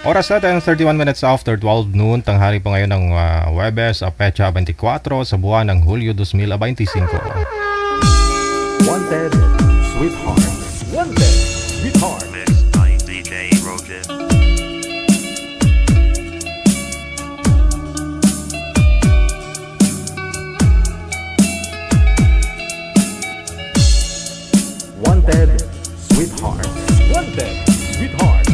Oras natin 31 minutes after 12 noon, tanghali po ngayon ng Webes, Pecha 24 sa buwan ng Hulyo 2025. Wanted, Sweetheart. Wanted, Sweetheart. Mixed by DJ Roger. Wanted, Sweetheart. Wanted, Sweetheart.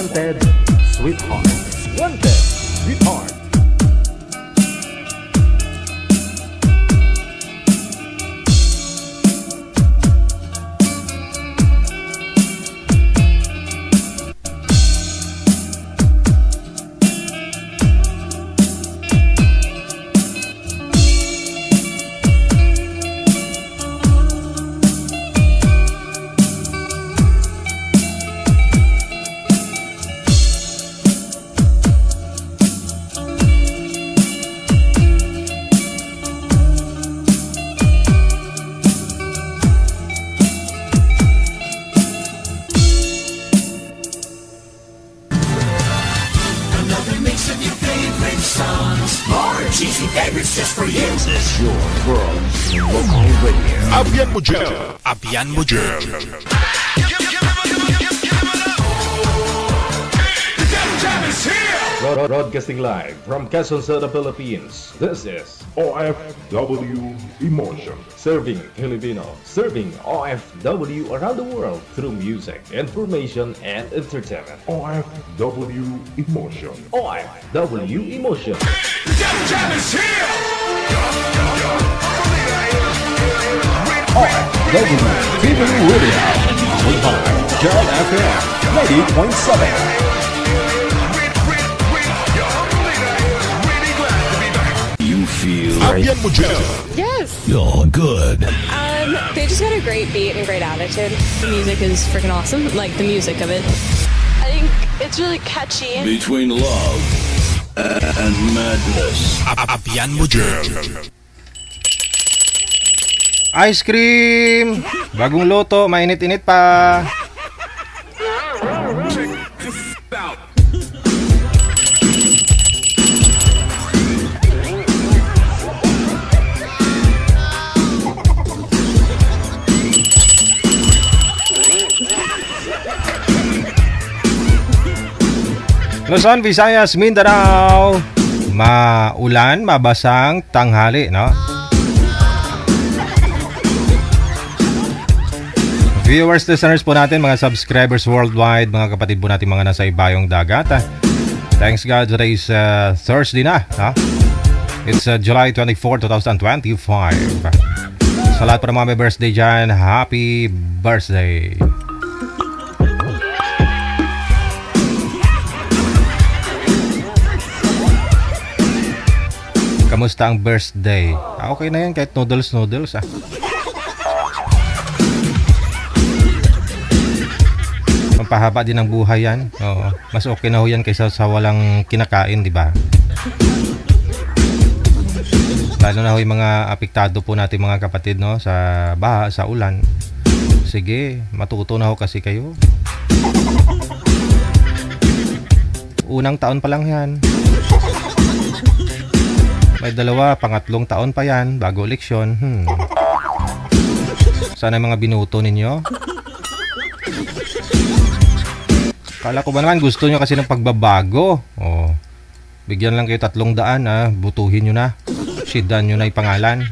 Wanted, Sweetheart. Wanted, Sweetheart. Abian Mujel. Broadcasting live from Quezon City, Philippines. This is OFW Emotion. Serving Filipino, serving OFW around the world through music, information, and entertainment. OFW Emotion. OFW Emotion. OFW TV Radio. Powered by John FM 90.7. You feel Abian Mujel. Yes. you're good. They just got a great beat and great attitude. The music is freaking awesome. Like the music of it. I think it's really catchy. Between love and madness. Abian Mujel. Ice cream! Bagong luto, mainit-init pa. Luzon, Visayas, Mindanao. Maulan, mabasang tanghali, no? Viewers, listeners po natin, mga subscribers worldwide, mga kapatid po natin mga nasa ibayong dagat. Thanks God, today is Thursday na, no? It's July 24, 2025. Sa lahat po ng mga may birthday dyan, happy birthday! Kamusta ang birthday? Okay na yan, kahit noodles ah. Pampahaba din ang buhay yan. Oo. Mas okay na ho yan kaysa sa walang kinakain, di ba? Lalo na ho yung mga apektado po natin mga kapatid, no, sa baha, sa ulan. Sige, matuto na ho kasi kayo. Unang taon pa lang yan. May dalawa, pangatlong taon pa yan bago eleksyon. Sana yung mga binuto ninyo. Kala ko ba naman gusto nyo kasi ng pagbabago. Bigyan lang kayo 300, butuhin nyo na. Sidan nyo na yung pangalan.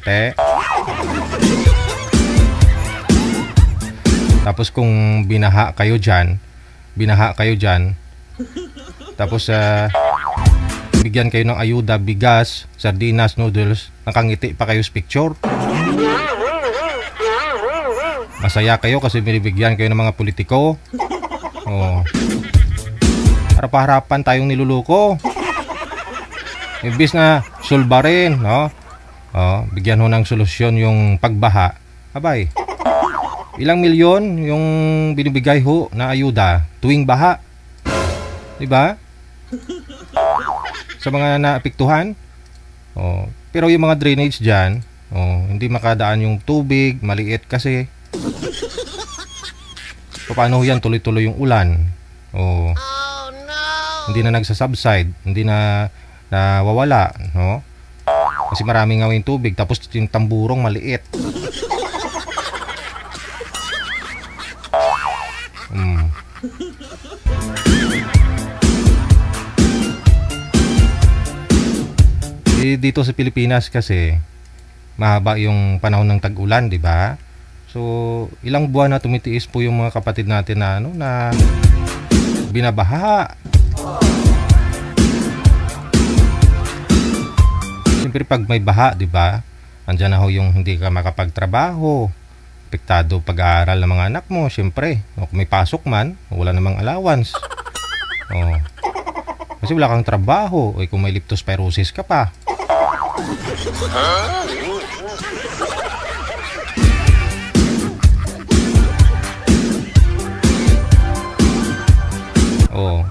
Tapos kung binaha kayo dyan, tapos bigyan kayo ng ayuda, bigas, sardinas, noodles, nakangiti pa kayo sa picture. Masaya kayo kasi binibigyan kayo ng mga politiko. Harap-harapan tayong niluluko. Imbis na sulbarin, no? Bigyan ho ng solusyon yung pagbaha. Abay, ilang milyon yung binibigay ho na ayuda tuwing baha. Diba? Sa mga naapektuhan. Pero yung mga drainage dyan, hindi makadaan yung tubig, maliit kasi. Paano yan? Tuloy-tuloy yung ulan. Oh, no. Hindi na nagsasubside, hindi na nawawala, no? Kasi maraming ngawing tubig, tapos yung tamburong maliit. Dito sa Pilipinas kasi mahaba yung panahon ng tag-ulan, di ba? So, ilang buwan na tumitiis po yung mga kapatid natin na na binabaha. Siyempre pag may baha, di ba? Andiyan na ho yung hindi ka makapagtrabaho. Apektado pag-aaral ng mga anak mo, siyempre. Kung may pasok man, wala namang allowance. Kasi wala kang trabaho. O kung may leptospirosis ka pa.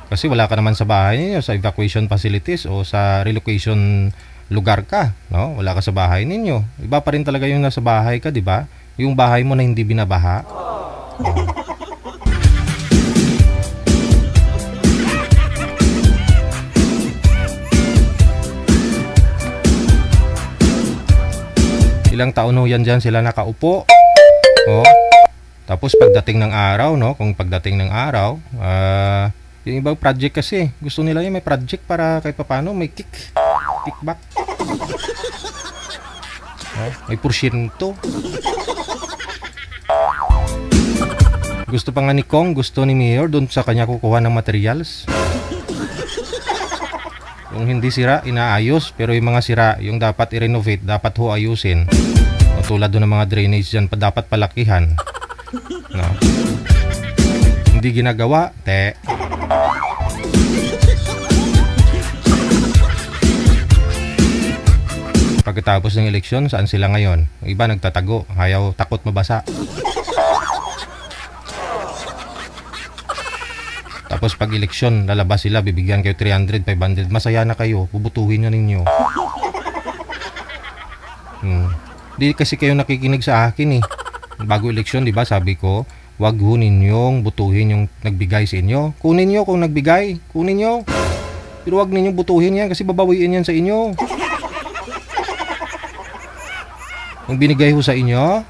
Kasi wala ka naman sa bahay ninyo, sa evacuation facilities o sa relocation lugar ka, no? Wala ka sa bahay ninyo. Iba pa rin talaga yung nasa bahay ka, di ba? Yung bahay mo na hindi binabaha. Ilang taon ho yan dyan sila nakaupo. Tapos pagdating ng araw, no? Kung pagdating ng araw, yung ibang project kasi, gusto nila yung may project para kahit paano may kickback. May porsyento. Gusto pa nga ni Kong, gusto ni Mayor doon sa kanya kukuha ng materials. Yung hindi sira, inaayos. Pero yung mga sira, yung dapat i-renovate, dapat ho ayusin. O tulad doon ng mga drainage dyan, dapat palakihan. No? Hindi ginagawa, Pagkatapos ng eleksyon, saan sila ngayon? Yung iba nagtatago, ayaw, takot mabasa. Tapos pag eleksyon, lalabas sila, bibigyan kayo 300, 500, masaya na kayo, bubutuhin nyo ninyo. Di kasi kayo nakikinig sa akin Bago eleksyon, di ba, sabi ko, wag ho ninyong butuhin yung nagbigay sa inyo. Kunin nyo kung nagbigay, kunin nyo. Pero wag ninyong butuhin yan kasi babawiin yan sa inyo. Yung binigay ho sa inyo,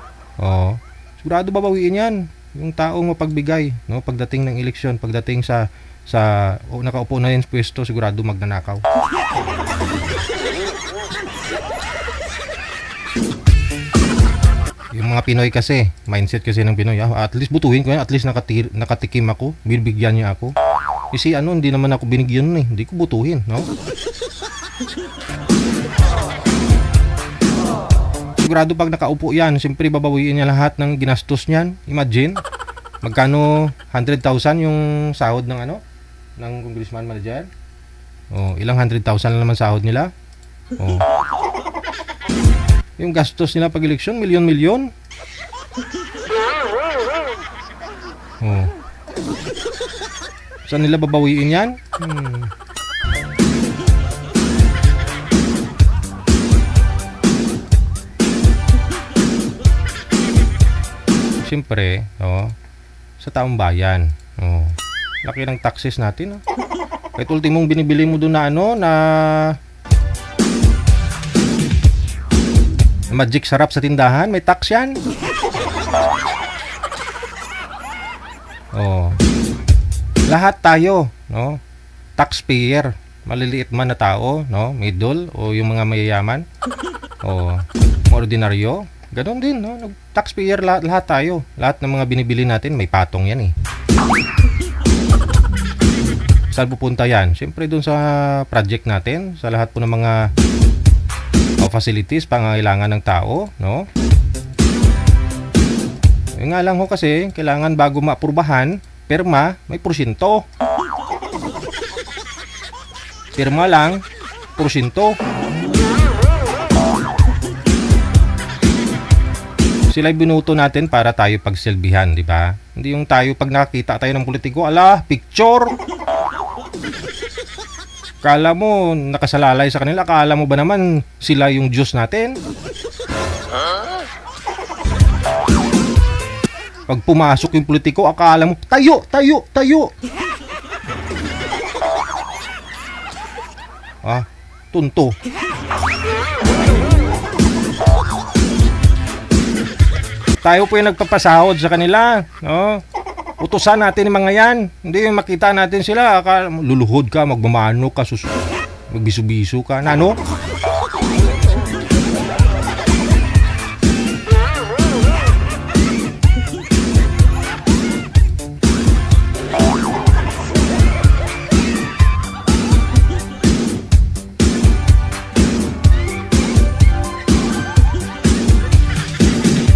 sigurado babawiin yan. Yung taong mapagbigay, no, pagdating ng eleksyon, pagdating sa nakaupo na yan sa pwesto, sigurado magnanakaw. Yung mga Pinoy kasi, mindset kasi ng Pinoy, at least butuhin ko yan, at least nakatikim ako, binibigyan niya ako. Kasi hindi naman ako binigyan nun hindi ko butuhin, no? Sigurado pag nakaupo yan, siyempre babawiin niya lahat ng ginastos niyan. Imagine, magkano 100,000 yung sahod ng ng congressman manager? Ilang 100,000 na naman sahod nila? Yung gastos nila pag eleksyon, milyon-milyon. Saan nila babawiin yan? Siyempre, sa taong bayan. Laki ng taxes natin. Kahit ultimong binibili mo doon na magic sarap sa tindahan, may tax yan. Lahat tayo, taxpayer. Maliliit man na tao, middle, o yung mga mayayaman, ordinaryo. Ganon din, taxpayer lahat tayo. Lahat ng mga binibili natin, may patong yan Saan pupunta yan? Siyempre dun sa project natin, sa lahat po ng mga facilities, pangangailangan ng tao, Yung nga lang kasi, kailangan bago maaprubahan, pirma, may porsyento. Pirma lang, porsyento. Sila binuto natin para tayo pagsilbihan, di ba? Hindi yung tayo pag nakakita tayo ng politiko, picture. Kala mo nakasalalay sa kanila, kala mo ba naman sila yung Diyos natin? Pag pumasok yung politiko, akala mo tayo. Tunto. Tayo po yung nagpapasahod sa kanila, Utusan natin yung mga yan. Hindi yung makita natin sila, luluhod ka, magmamano ka, magbiso-biso ka,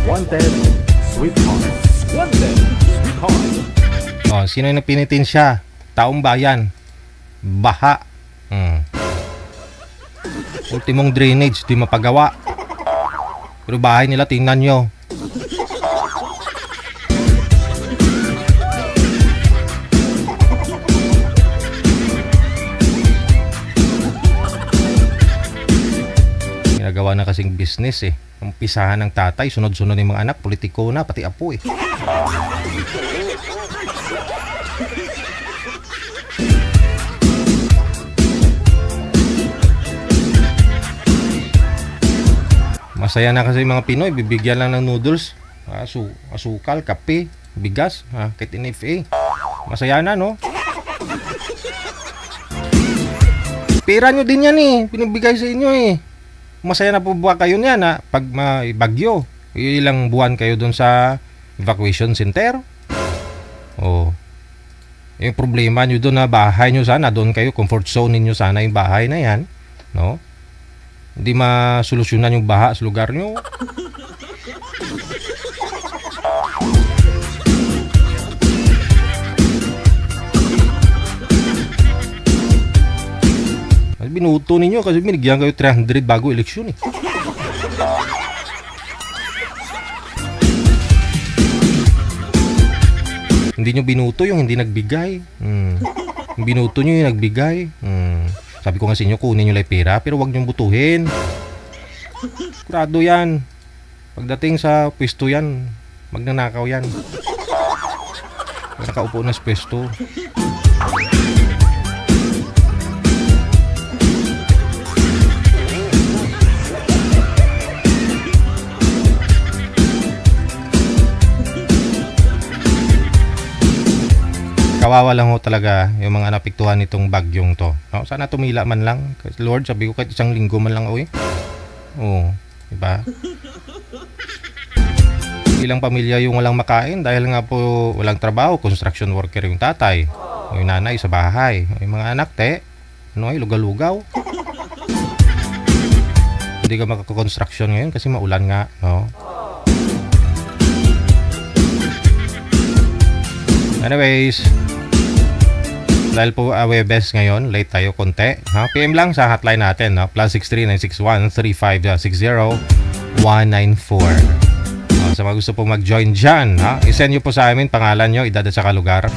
Wanted, sweetheart. Wanted, sweetheart. Sino yung napinitin siya? Taong bayan. Baha. Ultimong drainage, di mapagawa. Pero bahay nila, tingnan nyo. Ginagawa na kasing business Umpisahan ng tatay, sunod-sunod ng mga anak, politiko na, pati apo Masaya na kasi mga Pinoy, bibigyan lang ng noodles, asukal, kape, bigas, kahit NFA. Masaya na, Pera nyo din yan pinibigay sa inyo Masaya na po ba kayo niyan pag may bagyo? Ilang buwan kayo doon sa evacuation center? Yung problema nyo doon bahay nyo sana, doon kayo, comfort zone ninyo sana yung bahay na yan, Hindi masolusyonan yung baha sa lugar nyo. Binuto ninyo kasi binigyan kayo 300 bago eleksyon Hindi nyo binuto yung hindi nagbigay. Binuto nyo yung nagbigay. Sabi ko nga sa inyo, kunin nyo lang pera pero wag nyo butuhin. Kurado yan. Pagdating sa pwesto yan, magnanakaw yan. Nakaupo na sa pwesto. Kawawa lang ho talaga yung mga napiktuhan nitong bagyong to. No? Sana tumila man lang. Lord, sabi ko kahit isang linggo man lang, uy. Oo, diba? Ilang pamilya yung walang makain dahil nga po walang trabaho, construction worker yung tatay. O yung nanay sa bahay. O yung mga anak, ano ay, lugaw-lugaw. Hindi ka makaka-construction ngayon kasi maulan nga, no? Anyways, dahil po Webes ngayon, late tayo konti. Ha? PM lang sa hotline natin, no? +63 961 3560 194. Sa mga gusto po mag-join dyan, ha? I-send nyo po sa amin pangalan nyo, edad at saka lugar.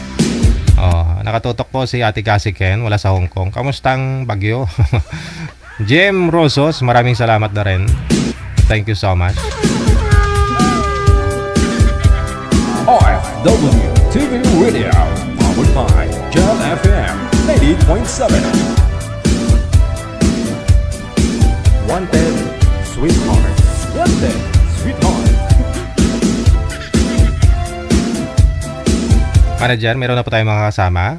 Nakatutok po si Ate Cassie Ken, wala sa Hong Kong. Kamustang Bagyo? Jem Rosos, maraming salamat na rin. Thank you so much. OFW TV Radio, powered by Jam FM 90.7. Wanted, sweetheart. Wanted, sweetheart. Manager, meron na po tayong mga kasama.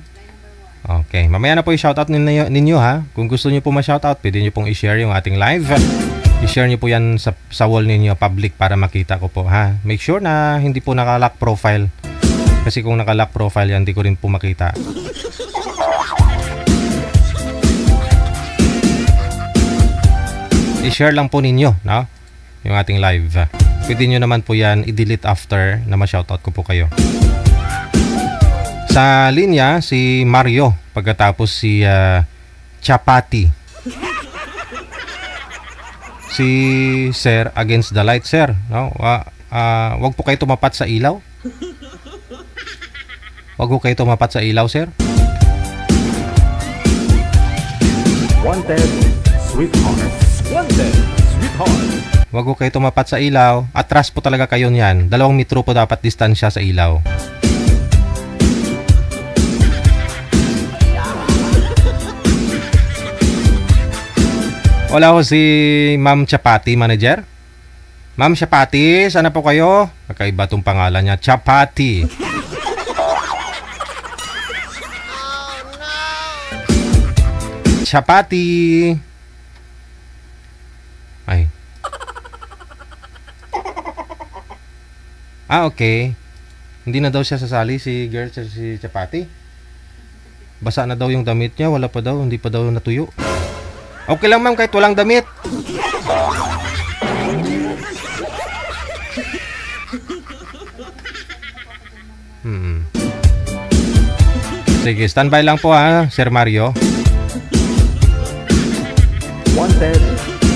Okay, mamaya na po i-shoutout ninyo ha. Kung gusto niyo po ma-shoutout, pwede niyo pong i-share yung ating live. I-share niyo po yan sa wall ninyo, public, para makita ko po ha. Make sure na hindi po naka-lock profile. Kasi kung naka-lock profile yan, hindi ko rin po makita. I-share lang po ninyo, no? Yung ating live. Pwede nyo naman po yan i-delete after na ma-shoutout ko po kayo. Sa linya, si Mario. Pagkatapos si Chapati. Si Sir Against the Light, Sir. No? Wag po kayo tumapat sa ilaw. Wag po kayo tumapat sa ilaw, Sir. Wanted, sweetheart. Wanted, sweetheart. Wag po kayo tumapat sa ilaw. Atras po talaga kayo niyan. 2 metro po dapat distansya sa ilaw. Wala ho si Ma'am Chapati, manager. Ma'am Chapati, sana po kayo? Kakaiba tong pangalan niya, Chapati. Chapati. Ay. Okay. Hindi na daw siya sasali si girl, si Chapati. Basa na daw yung damit niya, wala pa daw, hindi pa daw natuyo. Okay lang ma'am kahit walang damit. Sige, standby lang po ha, Sir Mario. Wanted,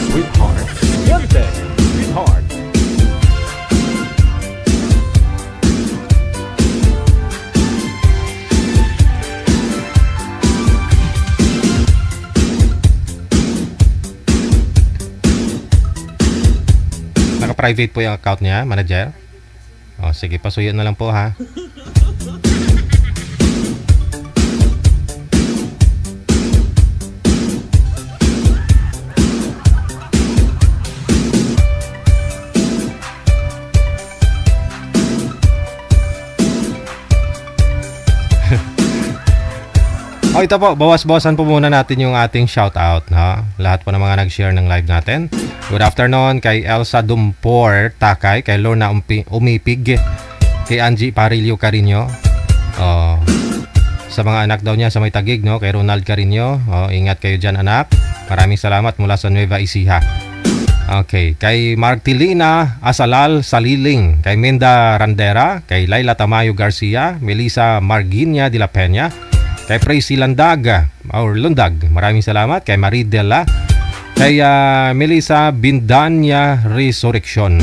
sweetheart. Wanted, sweetheart. Naka-private po yung account niya, manager. O, sige, pasuyin na lang po ha. O, ito po, bawas-bawasan po muna natin yung ating shoutout, no? Lahat po ng mga nag-share ng live natin. Good afternoon kay Elsa Dumpor Takay, kay Lorna Umipig, kay Angie Parillo Carino. Sa mga anak daw niya sa may Tagig, no? Kay Ronald Carino. Ingat kayo dyan, anak. Maraming salamat mula sa Nueva Ecija. Okay, kay Martilina Asalal Saliling, kay Minda Randera, kay Laila Tamayo Garcia, Melissa Marginia de la Peña, kay Tracy Lundag, maraming salamat. Kay Maridela, kay Melissa Bindanya Resurrection.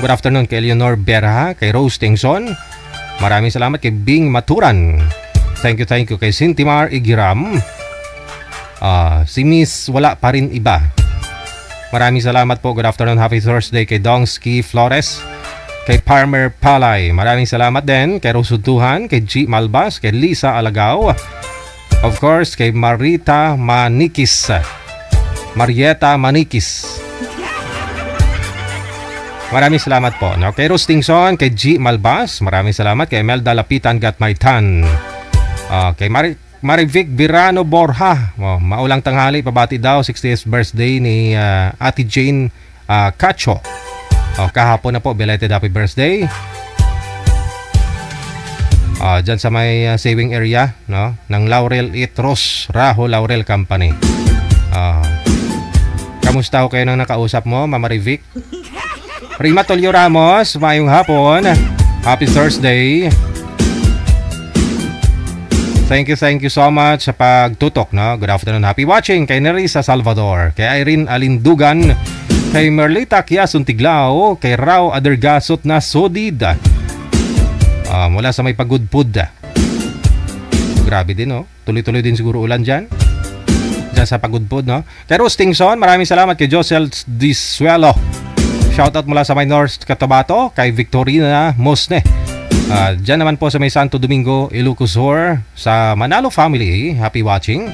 Good afternoon kay Eleanor Berha, kay Rose Tingson, maraming salamat. Kay Bing Maturan, thank you. Kay Sintimar Igiram, si Miss Wala Pa Rin Iba, maraming salamat po. Good afternoon, happy Thursday kay Dongski Flores, kay Parmer Palay, maraming salamat din. Kay Rosutuhan, kay G. Malbas, kay Lisa Alagaw, of course kay Marieta Manikis, maraming salamat po, no? Kay Rostingson, kay G. Malbas, maraming salamat. Kay Melda Lapitan Gatmaitan, Okay, Marivic Virano Borja. Maulang tanghali, pabati daw 60th birthday ni Ate Jane Cacho. Kahapon na po, belated happy birthday. Dyan sa may saving area, no, ng Laurel Itros Raho Laurel Company. Kamusta ho kayo nang nakausap mo, Mama Marivic? Rima Tolio Ramos, mayong hapon. Happy Thursday. Thank you so much sa pagtutok, no? Good afternoon, happy watching kay Nerissa Salvador, kay Irene Alindugan, kay Merlita Kiasun Tiglao, kay Rao Adergasot na Sodid. Mula sa may pagudpud. Grabe din, no? Tuloy-tuloy din siguro ulan dyan sa pagudpud, no? Kay Rose Tingson, maraming salamat. Kay Josel Disuelo, shoutout mula sa may North Cotabato, kay Victorina Mosne. Dyan naman po sa may Santo Domingo, Ilocosur, sa Manalo family, happy watching.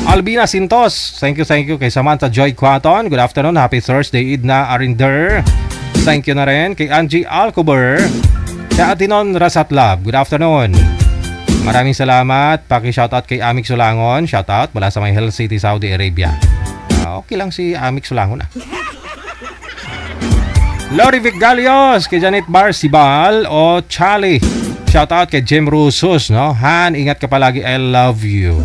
Albina Sintos, thank you kay Samantha Joy Quaton, good afternoon, happy Thursday. Idna Arinder, thank you na rin. Kay Angie Alcober, kay Atinon Rasatlab, good afternoon. Maraming salamat. Paki-shoutout kay Amik Sulangon, shoutout mula sa may Hill City, Saudi Arabia. Okay lang si Amik Sulangon. Lori Vic Galios, kay Janet Barsibal o Charlie. Shoutout kay Jim Rusus, no? Han, ingat ka palagi. I love you.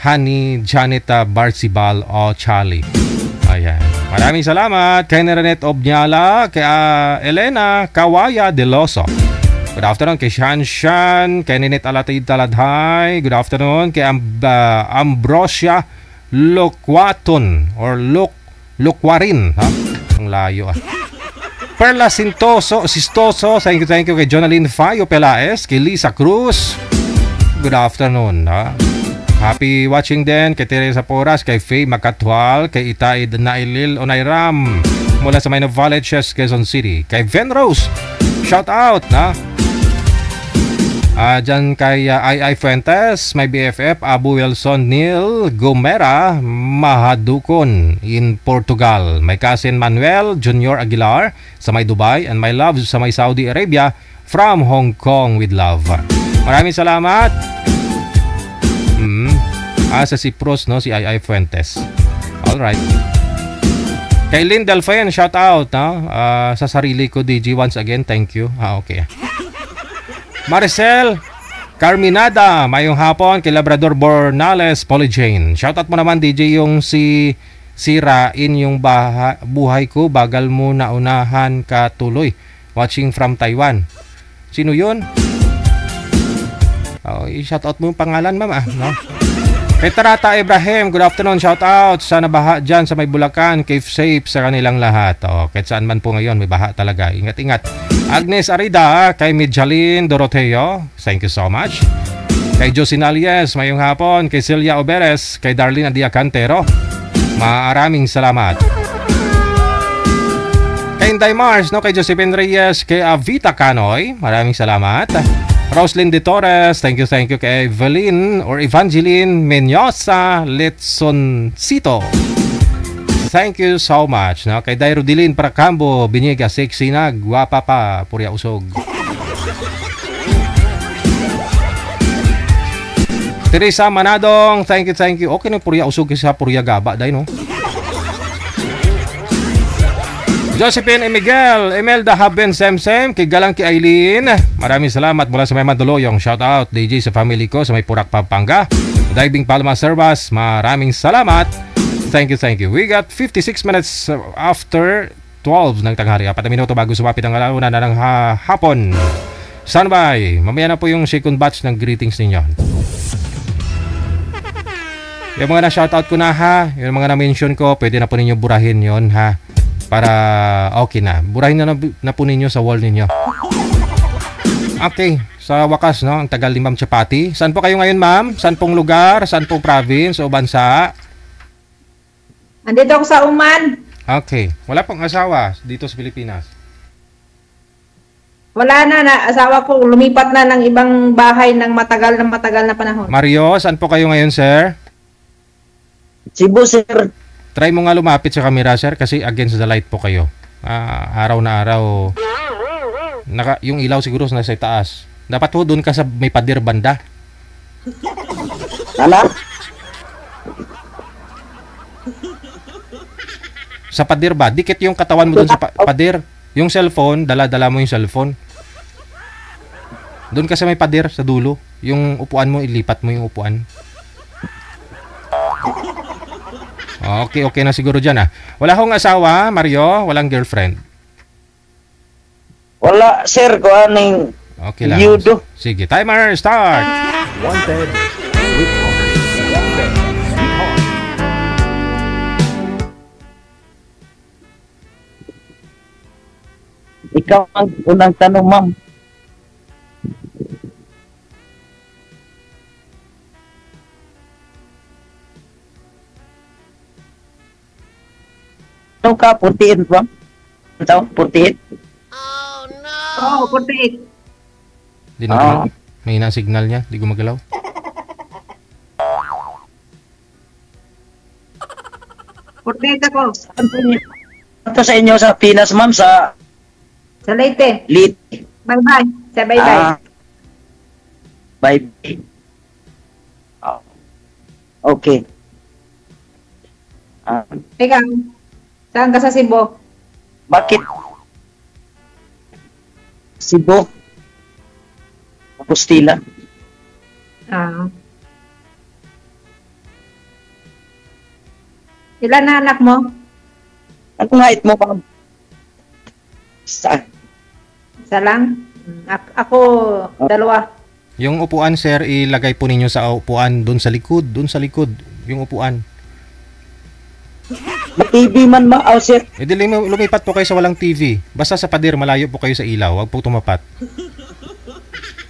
Honey Janet Barsibal o Charlie. Ayan. Maraming salamat kay Nerenet Obnyala, kay Elena Kawaya Deloso. Good afternoon kay Shanshan, kay Ninit Alatid Taladhay. Good afternoon kay Ambrosia Lokwaton or Lokwarin, ha? Ang layo, Perla Sistoso, thank you kay Jonalyn Fayo Pelaez, kay Lisa Cruz. Good afternoon, ha? Happy watching din kay Teresa Poras, kay Faye Makatwal, kay Itaid Nailil Onayram mula sa may Novaliches, Quezon City. Kay Ven Rose, shout out, na? Dyan kay I.I. Fuentes, my BFF, Abu Wilson Neil Gomera Mahadukon in Portugal. My cousin Manuel Junior Aguilar sa may Dubai, and my love sa may Saudi Arabia from Hong Kong with love. Maraming salamat. Sa Cyprus, no, si I.I. Fuentes. Alright. Kay Lynn Delphin, shout out, no? Sa sarili ko, DJ, once again, thank you. Okay. Maricel Carminada, mayong hapon. Kay Labrador Bornales Polyjane, shoutout mo naman, DJ, yung si sirain yung buhay ko, bagal mo naunahan ka tuloy. Watching from Taiwan. Sino yun? I-shoutout mo yung pangalan, ma'am, no? Kay Tarata Ibrahim, good afternoon, shoutout sa nabaha dyan sa may Bulacan, Cave Safe sa kanilang lahat. Kahit saan man po ngayon, may baha talaga. Ingat-ingat. Agnes Arida, kay Midjalin Doroteo, thank you so much. Kay Josin Alias, mayong hapon. Kay Celia Oberes, kay Darlene Adia Cantero, maraming salamat. Kay Inday Mars, no? Kay Josephine Reyes, kay Avita Canoy, maraming salamat. Roslyn De Torres, thank you kay Evelyn or Evangeline Menyosa Letsoncito. Thank you so much, no? Kay Dairo Dilin Pracambo, Biniega, sexy na, guwapa pa, purya usog. Teresa Manadong, thank you. Okay na, purya usog sa purya gaba, day, no? Josephine Miguel, Imelda Haben Semsem, kay Galang kay Aileen, maraming salamat mula sa may Mandaloyong. Shout out DJ sa family ko sa may Purak, Pampanga. Diving Palma Service, maraming salamat. Thank you. We got 56 minutes after 12 ng tanghali. 4 minuto bago sumapit ang alauna na ng hapon. Standby. Mamaya na po yung second batch ng greetings ninyo. Yung mga na-shoutout ko na, ha, yung mga na-mention ko, pwede na po ninyo burahin yon, ha, para okay na. Burahin na po ninyo sa wall ninyo. Okay, sa wakas, no, ang tagal ni Ma'am Chapati. Saan po kayo ngayon, ma'am? Saan pong lugar? Saan pong province o bansa? Andito ako sa Oman. Okay. Wala pong asawa dito sa Pilipinas? Wala na, asawa ko lumipat na ng ibang bahay ng matagal na panahon. Mario, saan po kayo ngayon, sir? Cebu, sir. Try mo nga lumapit sa camera, sir, kasi against the light po kayo. Araw na araw Yung ilaw siguro nasa taas. Dapat ho doon ka sa may pader banda. Ala? Sa pader ba? Dikit yung katawan mo doon sa pader. Yung cellphone, dala-dala mo yung cellphone. Doon ka sa may pader sa dulo. Yung upuan mo, ilipat mo yung upuan. Okay na siguro dyan Wala hong asawa, Mario? Walang girlfriend? Wala, sir. Kung anong Okay lang. yudo. Sige, timer, start! Wanted, sweetheart. Wanted, sweetheart. Ikaw ang unang tanong, ma'am. Ano ka? 48 ba? Ano tawag? 48? Oo, 48. Di na may na signal niya, di gumagalaw. Porteta ko. Ito sa inyo sa Pinas, ma'am, sa Sa Leyte. Leyte. Bye-bye. Sa bye-bye. Bye. Okay. Ikaw, saan ka sa Cebu? Bakit? Cebu. Apostila. Ilan na anak mo? Anong height mo, ma'am? Saan? Isa lang? Ako, dalawa. Yung upuan, sir, ilagay po ninyo sa upuan doon sa likod. Doon sa likod, yung upuan. TV man sir. Di lumipat po kayo sa walang TV. Basta sa pader, malayo po kayo sa ilaw. Huwag po tumapat.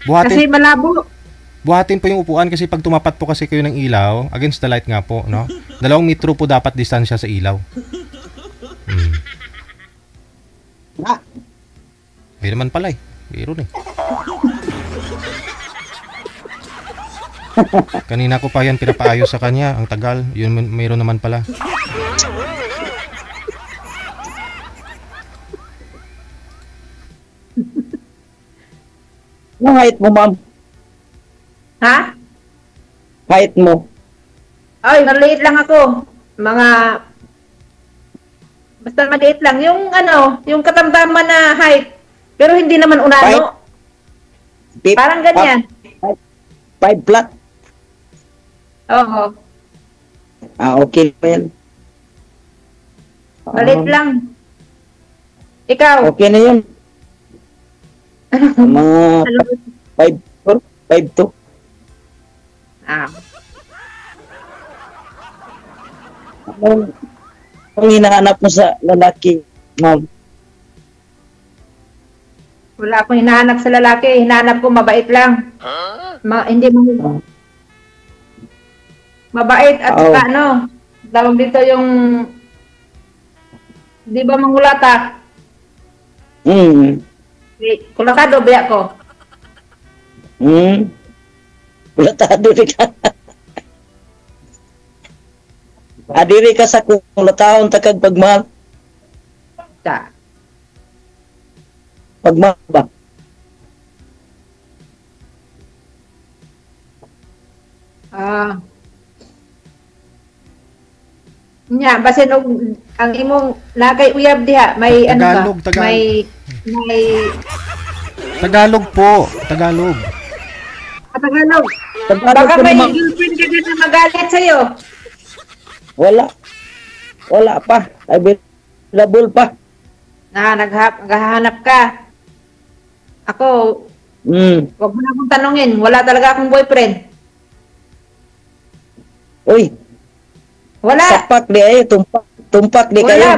Kasi malabo. Buhatin po yung upuan kasi pag tumapat po kasi kayo ng ilaw, against the light nga po, no? 2 metro po dapat distansya sa ilaw. May naman pala Biro na Kanina ko pa yan pinapaayos sa kanya. Ang tagal. Yun, mayroon naman pala. Anong height mo, ma'am? Ha? Height mo? Ay, maliit lang ako. Basta maliit lang. Yung katamtaman na height. Pero hindi naman unano. Parang ganyan. 5 flat? Oo. Okay pa yan. Maliit lang. Ikaw? Okay na yun. Mga 5'4", 5'2". Ang hinahanap mo sa lalaki, ma'am? Wala akong hinahanap sa lalaki. Hinahanap ko mabait lang. Hindi mo... Mabait at saka tawag dito yung... Di ba mangulata? Kulakado, biya ko. Kulatado rin ka. Adiri ka sa kulataon takag pagmahal. Pagmahal ba? Basin ang imong nakay uyab diha, may Tagalog. may Tagalog po. Tagalog. Tagalog. Tagalog Baka ko may naman. girlfriend ka na magalit sa'yo. Wala pa. Available pa. Naghahanap ka. Ako, wag mo na akong tanungin. Wala talaga akong boyfriend. Uy, Wala. sapak di ay, tumpak di kayo.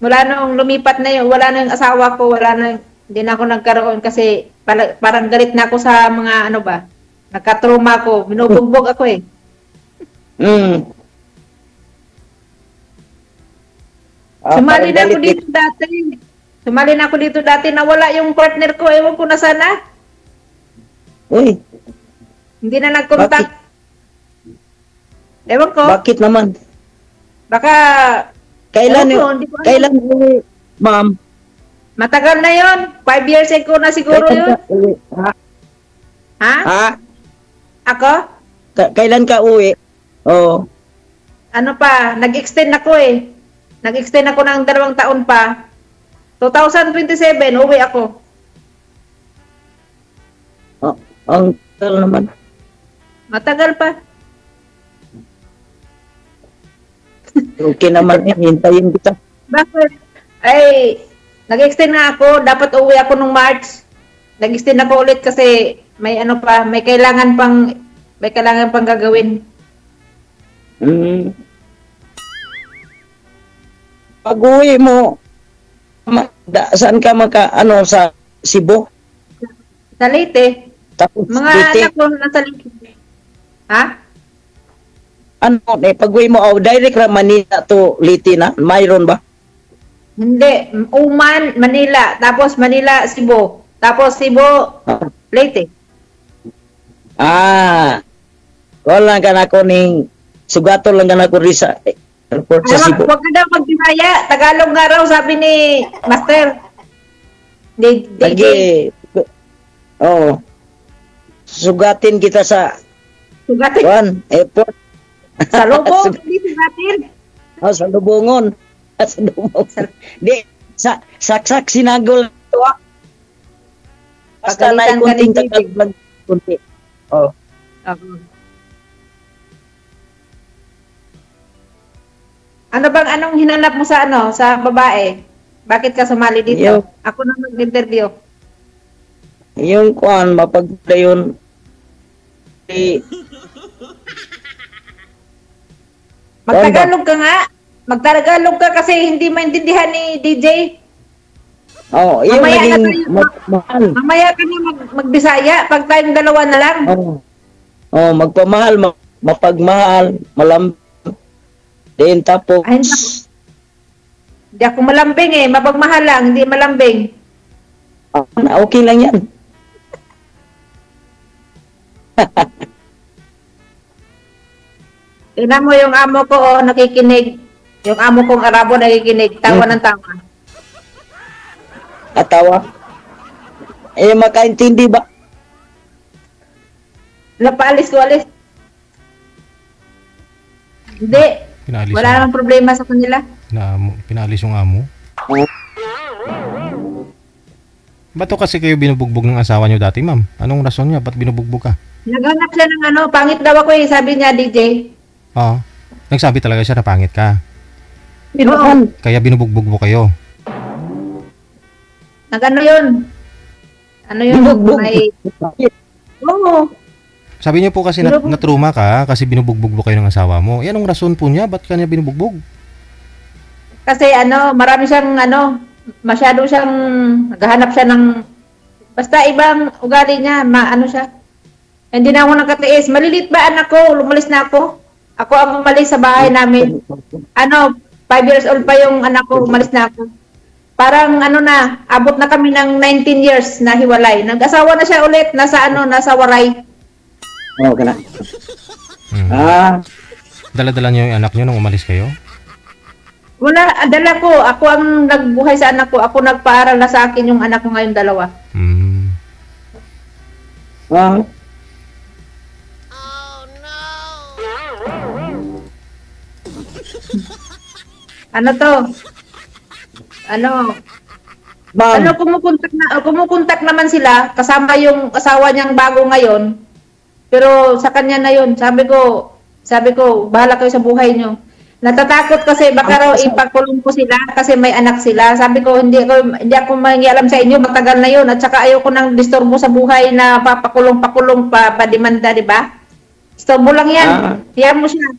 Mula nung lumipat na yun, wala na yung asawa ko, hindi na ako nagkaroon kasi parang galit na ako sa mga nagkatruma ko, binubugbog ako eh. Sumali na ako dito dati na wala yung partner ko, ewan ko na sana. Uy, Hindi na nag-contact. Ewan ko. bakit naman? Baka, Kailan Ewan ko, hindi ko alam. Ma'am. Matagal na yon. 5 years ago na siguro yun. Ha? Ha? Ha? Ako? Kailan ka uwi? Oh. Ano pa? Nag-extend ako eh. Nag-extend ako ng 2 taon pa. 2027, uwi ako. Oh, ang tagal naman. Matagal pa. Okay naman eh, hintayin kita. Bakit? Ay, nag-extend nga ako. Dapat uwi ako nung March. Nag-extend ako ulit kasi may ano pa, may kailangan pang gagawin. Pag uwi mo, saan ka sa Cebu? Sa Leyte. Tapos Mga Leyte. anak ko nasa Leyte. Ha? Pag uwi mo, direct ra Manila to Leyte na? Mayroon ba? Hindi. Uman, Manila. Tapos Manila, Cebu. Tapos Cebu, Leyte. Wala ka na ko ning sugato lang ka na ko rin sa airport sa Cebu. Huwag ka daw magdimaya. Tagalog nga raw, sabi ni Master. DJ. Lagi, sugatin kita sa airport. Sa lubong, hindi sugatin. Sa lubongon. Sa lubongon. Di, saksak sinagol. Basta na Pagalitan ka ikunting ni DJ. tagal kunti. Ano bang anong hinanap mo sa babae? Bakit ka sumali dito? Yo. Ako na mag-interview. Yung kuan mapagdayon Magtagalog ka nga. Magtagalog ka kasi hindi maintindihan ni DJ. yung Mamaya na naging tayo. mahal. Mamaya ka na magbisaya pag tayong dalawa na lang. Magpamahal, mapagmahal, Then tapos, Ay, hindi ako malambing eh. Mapagmahal lang, hindi malambing. okay lang yan. Tingnan mo yung amo ko, nakikinig. Yung amo kong Arabo nakikinig. Tawa ng tawa. Atawa. Makaintindi ba? Napaalis ko, alis. Hindi. Pinalis Wala namang problema sa kanila. Pinalis yung amo. Ba't to kasi kayo binubugbog ng asawa niyo dati, ma'am? Anong rason niya? Ba't binubugbog ka? Naghanap siya ng pangit daw ako eh, sabi niya, DJ. Oo. Nagsabi talaga siya na pangit ka. Oo. Kaya binubugbog mo kayo. Nag-ano yun? Ano yun? May... Oo. Sabi niyo po kasi natruma ka kasi binubugbog mo kayo ng asawa mo. Yan ang rason po niya. Ba't kanya binubugbog? Kasi marami siyang masyado siyang naghahanap siya ng basta ibang ugali niya, siya. Hindi na ako nakatiis. Malilit ba anak ko? Lumalis na ako. Ako ang umalis sa bahay namin. 5 years old pa yung anak ko, umalis na ako. Parang abot na kami ng 19 years na hiwalay. Nag-asawa na siya ulit, nasa Waray. Okay na. Dala-dala niyo yung anak niyo nung umalis kayo? Wala, dala ko. Ako ang nagbuhay sa anak ko. Ako nagpaaral na sa akin yung anak ko ngayon, 2. Ano to? Kumukontak naman sila kasama yung asawa niyang bago ngayon. Pero sa kanya na yun, sabi ko, bahala kayo sa buhay niyo. Natatakot kasi baka raw ipakulong ko sila kasi may anak sila. Sabi ko, hindi ako mangialam sa inyo, matagal na yun. At saka ayoko nang disturbo sa buhay na papakulong, padimanda, di ba? Disturbo lang yan. Hiyan mo siya.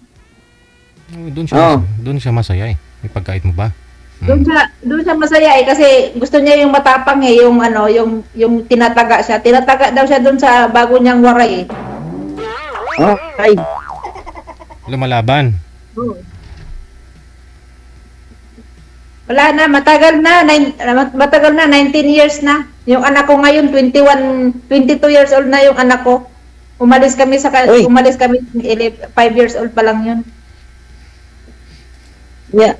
Doon siya masaya eh. May pagkait mo ba? Doon siya masaya eh kasi gusto niya yung matapang eh, yung tinataga siya. Tinataga daw siya doon sa bago niyang Waray eh. Lumalaban. Wala na, matagal na 19 years na. Yung anak ko ngayon 22 years old na yung anak ko. Umalis kami 5 years old pa lang yun. Yeah.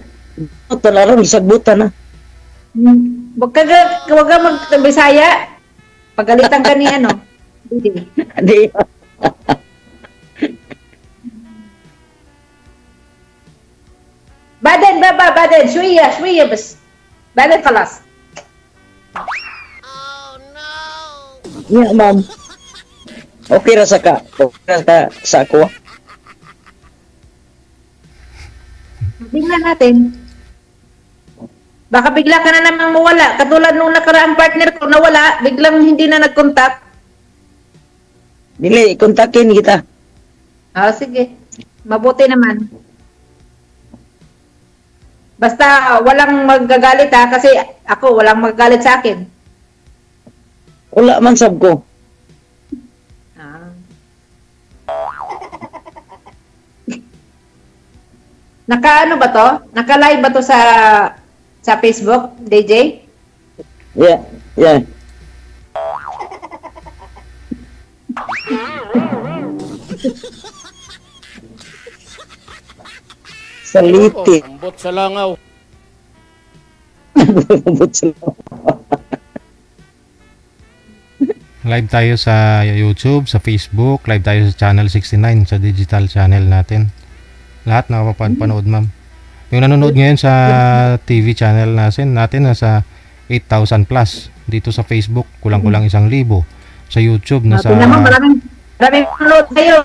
Talagang isagbutan na. Wag ka mag-Bisaya. Pagalitan ka ni ano. Hindi. Hindi. Baden, baba, baden. Shwiya, bas. Baden kalas. Yeah, ma'am. Okay ra sa ka. Okay ra ka sa ako. Tingnan natin. Baka bigla ka na namang mawala. Katulad nung nakaraang partner ko nawala, biglang hindi na nag-contact. Dili, kontakin kita. Sige. Mabuti naman. Basta walang magagalit ha, kasi ako walang magagalit sa akin. Wala man sab ko. Naka-ano ba to? Naka-live ba to sa Facebook, DJ? Yeah, yeah. Saliti. Ambot sa langaw. Ambot sa langaw. Live tayo sa YouTube, sa Facebook, live tayo sa Channel 69, sa digital channel natin. Lahat nakapapanood, ma'am. Yung nanonood ngayon sa TV channel natin nasa 8,000 plus. Dito sa Facebook, kulang-kulang 1,000. Sa YouTube, nasa... Maraming upload kayo.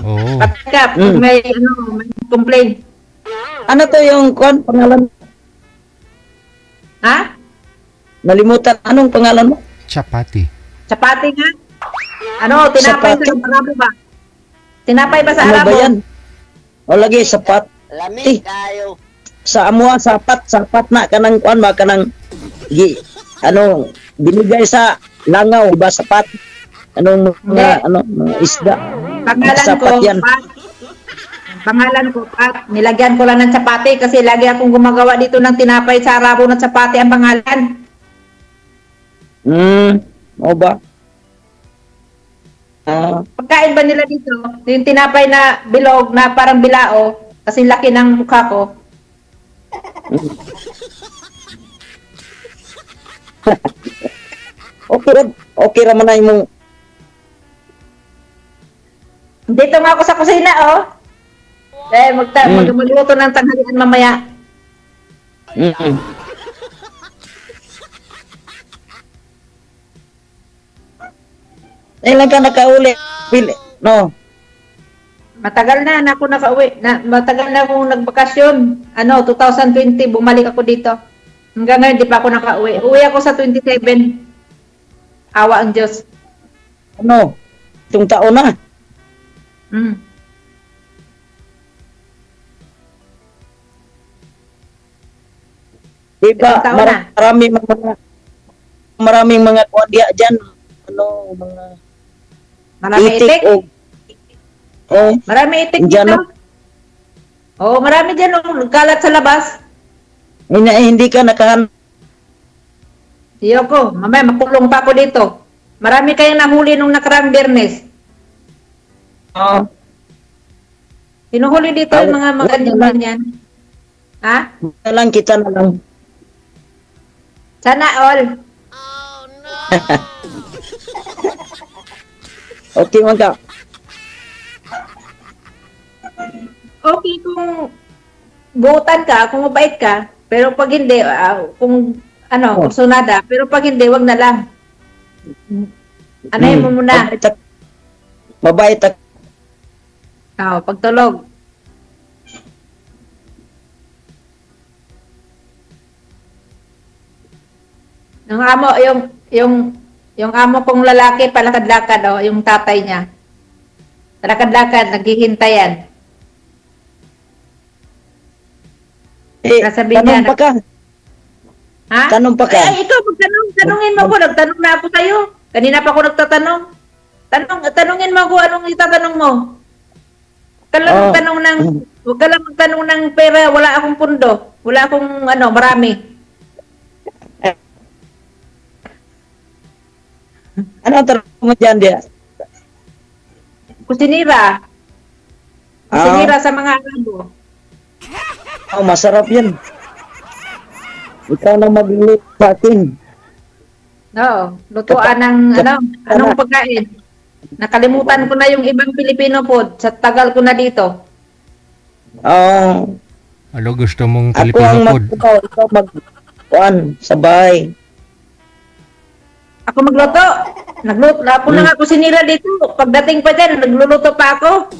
Oo. Patikap, may complaint. Ano to yung pangalan? Ha? Nalimutan. Anong pangalan mo? Chapati. Chapati nga? Ano, tinapay Chapati? sa Arabo ba? Tinapay ba sa Ano Arabo? ba yan? O lagi, sapat. Lamig tayo. Sa amua, sapat na kanang kuan ba kanang binigay sa langaw ba sapat? Anong mga mga isda? Pangalan Sapat ko, yan. Pat. Pangalan ko, Pat. Nilagyan ko lang ng chapati kasi lagi akong gumagawa dito ng tinapay sa Arabo na chapati ang pangalan. O ba? Pagkain ba nila dito? Yung tinapay na bilog na parang bilao kasi laki ng mukha ko. Okay ra man na imong Dito nga ako sa kusina, oh. Magluto ng tanghalian mamaya. Ilan ka nakauli? No. Matagal na ako nakauwi. Matagal na akong nagbakasyon. 2020 bumalik ako dito. Hanggang ngayon di pa ako nakauwi. Uwi ako sa 27. Awa ang Diyos. Ano? Itong taon na. Diba, maraming mga kwadya dyan. Mga marami itik? Marami itik dito? Marami dyan. Nagkalat sa labas. Hindi ka nakahan. Iyoko, mamaya makulong pa ako dito. Marami kayong nahuli nung nakarang Biyernes. Hinuhuli dito yung mga ganyan. Ha? Lang kita na lang. Sana all. Okay man ka. Okay kung buutan ka, kung mabait ka, pero pag hindi, kung kursunada, pero pag hindi, wag na lang. Anayin mo muna. Mabait ak. Pagtulog. Yung amo kong lalaki, palakad-lakad, yung tatay niya. Palakad-lakad, naghihintayan. Nasabihin Tanong niya, pa ka. ha? Tanong pa ka. Ikaw, tanungin mo ko. Nagtanong na ako sa'yo. Kanina pa ako nagtatanong. Tanungin mo ako, anong itatanong mo? Huwag ka lang magtanong ng pera, wala akong pundo. Wala akong, marami. Ano ang tanong mo dyan, dia? Kusinira. Kusinira sa mga Arabo. Masarap yan. Ikaw na magluluto sa akin. No, lutuan ng anong pagkain. Nakalimutan ko na yung ibang Filipino food. Sa tagal ko na dito. Ano gusto mong Ako Filipino ang food? ikaw sa bahay. Ako magluto. Nagluto. Ako na nga ako sinira dito. Pagdating pa dyan, nagluluto pa ako.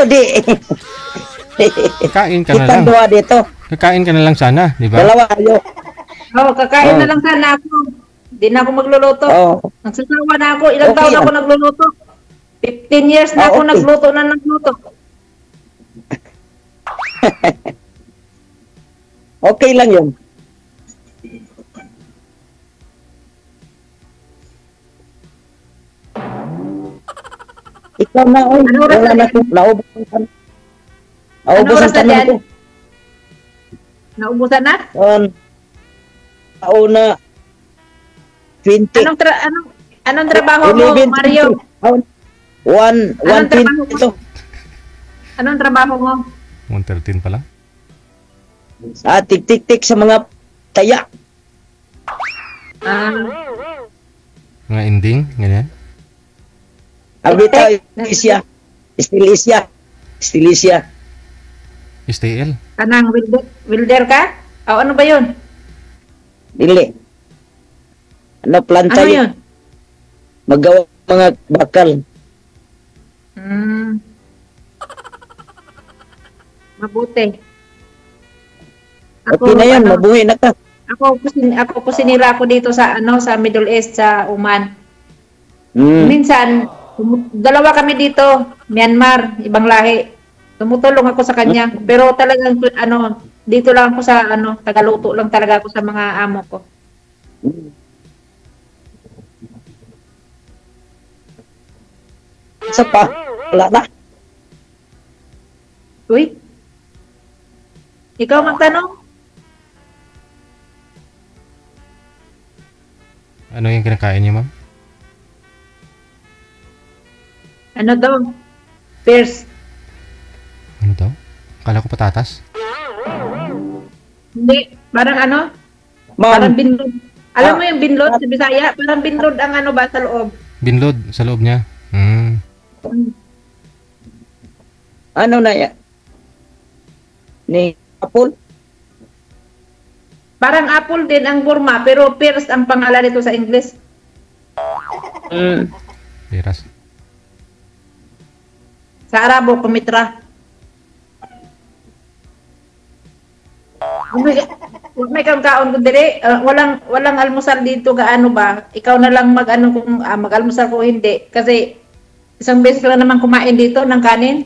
Di. Kain ka na Kita lang. dua dito. Kakain ka na lang sana, di ba? Dalawa ayo. Kakain na lang sana ako. Di na ako magluluto. Nagsasawa na ako. Ilang Okay taon lang. ako nagluluto. 15 years na ako Okay. nagluto. Okay lang yun. Ikaw na, oy. Ano oras Wala na na yan? ko. Naubos oras ang na tanong yan? ko. Naubusan na? Taon na 20. Anong trabaho mo, 11, Mario? 1 Anong trabaho mo? ito. Anong trabaho mo? 113 pala. Tik-tik-tik sa mga taya. Mga ending, ganyan. Abita, Isya. Stilisya. STL. Kanang wilder ka? O ano ba yun? Dili. Planta Ano yun? yun? Magawa mga bakal. Mabuti. Okay na yan, mabuhay na ka. Ako kusinira ako dito sa sa Middle East, sa Oman. Minsan, dalawa kami dito, Myanmar, ibang lahi. Tumutulong ako sa kanya. Pero talagang dito lang ako sa tagaluto lang talaga ako sa mga amo ko. Isa pa, wala na. Uy. Ikaw magtanong? Ano yung kinakain niyo, ma'am? Ano daw? Pears. Ano daw? Kala ko patatas. Hindi, parang parang binlod. Alam mo yung binlod sa Bisaya? Parang binlod ang ba sa loob. Binlod sa loob niya. Ano na yan? Ni apple? Parang apple din ang Burma, pero pears ang pangalan nito sa English. Peras. Sa Arabo, kumitra. May kaon ko dire, walang almusal dito gaano ba? Ikaw na lang kung mag-almusal ko hindi kasi isang beses lang naman kumain dito ng kanin.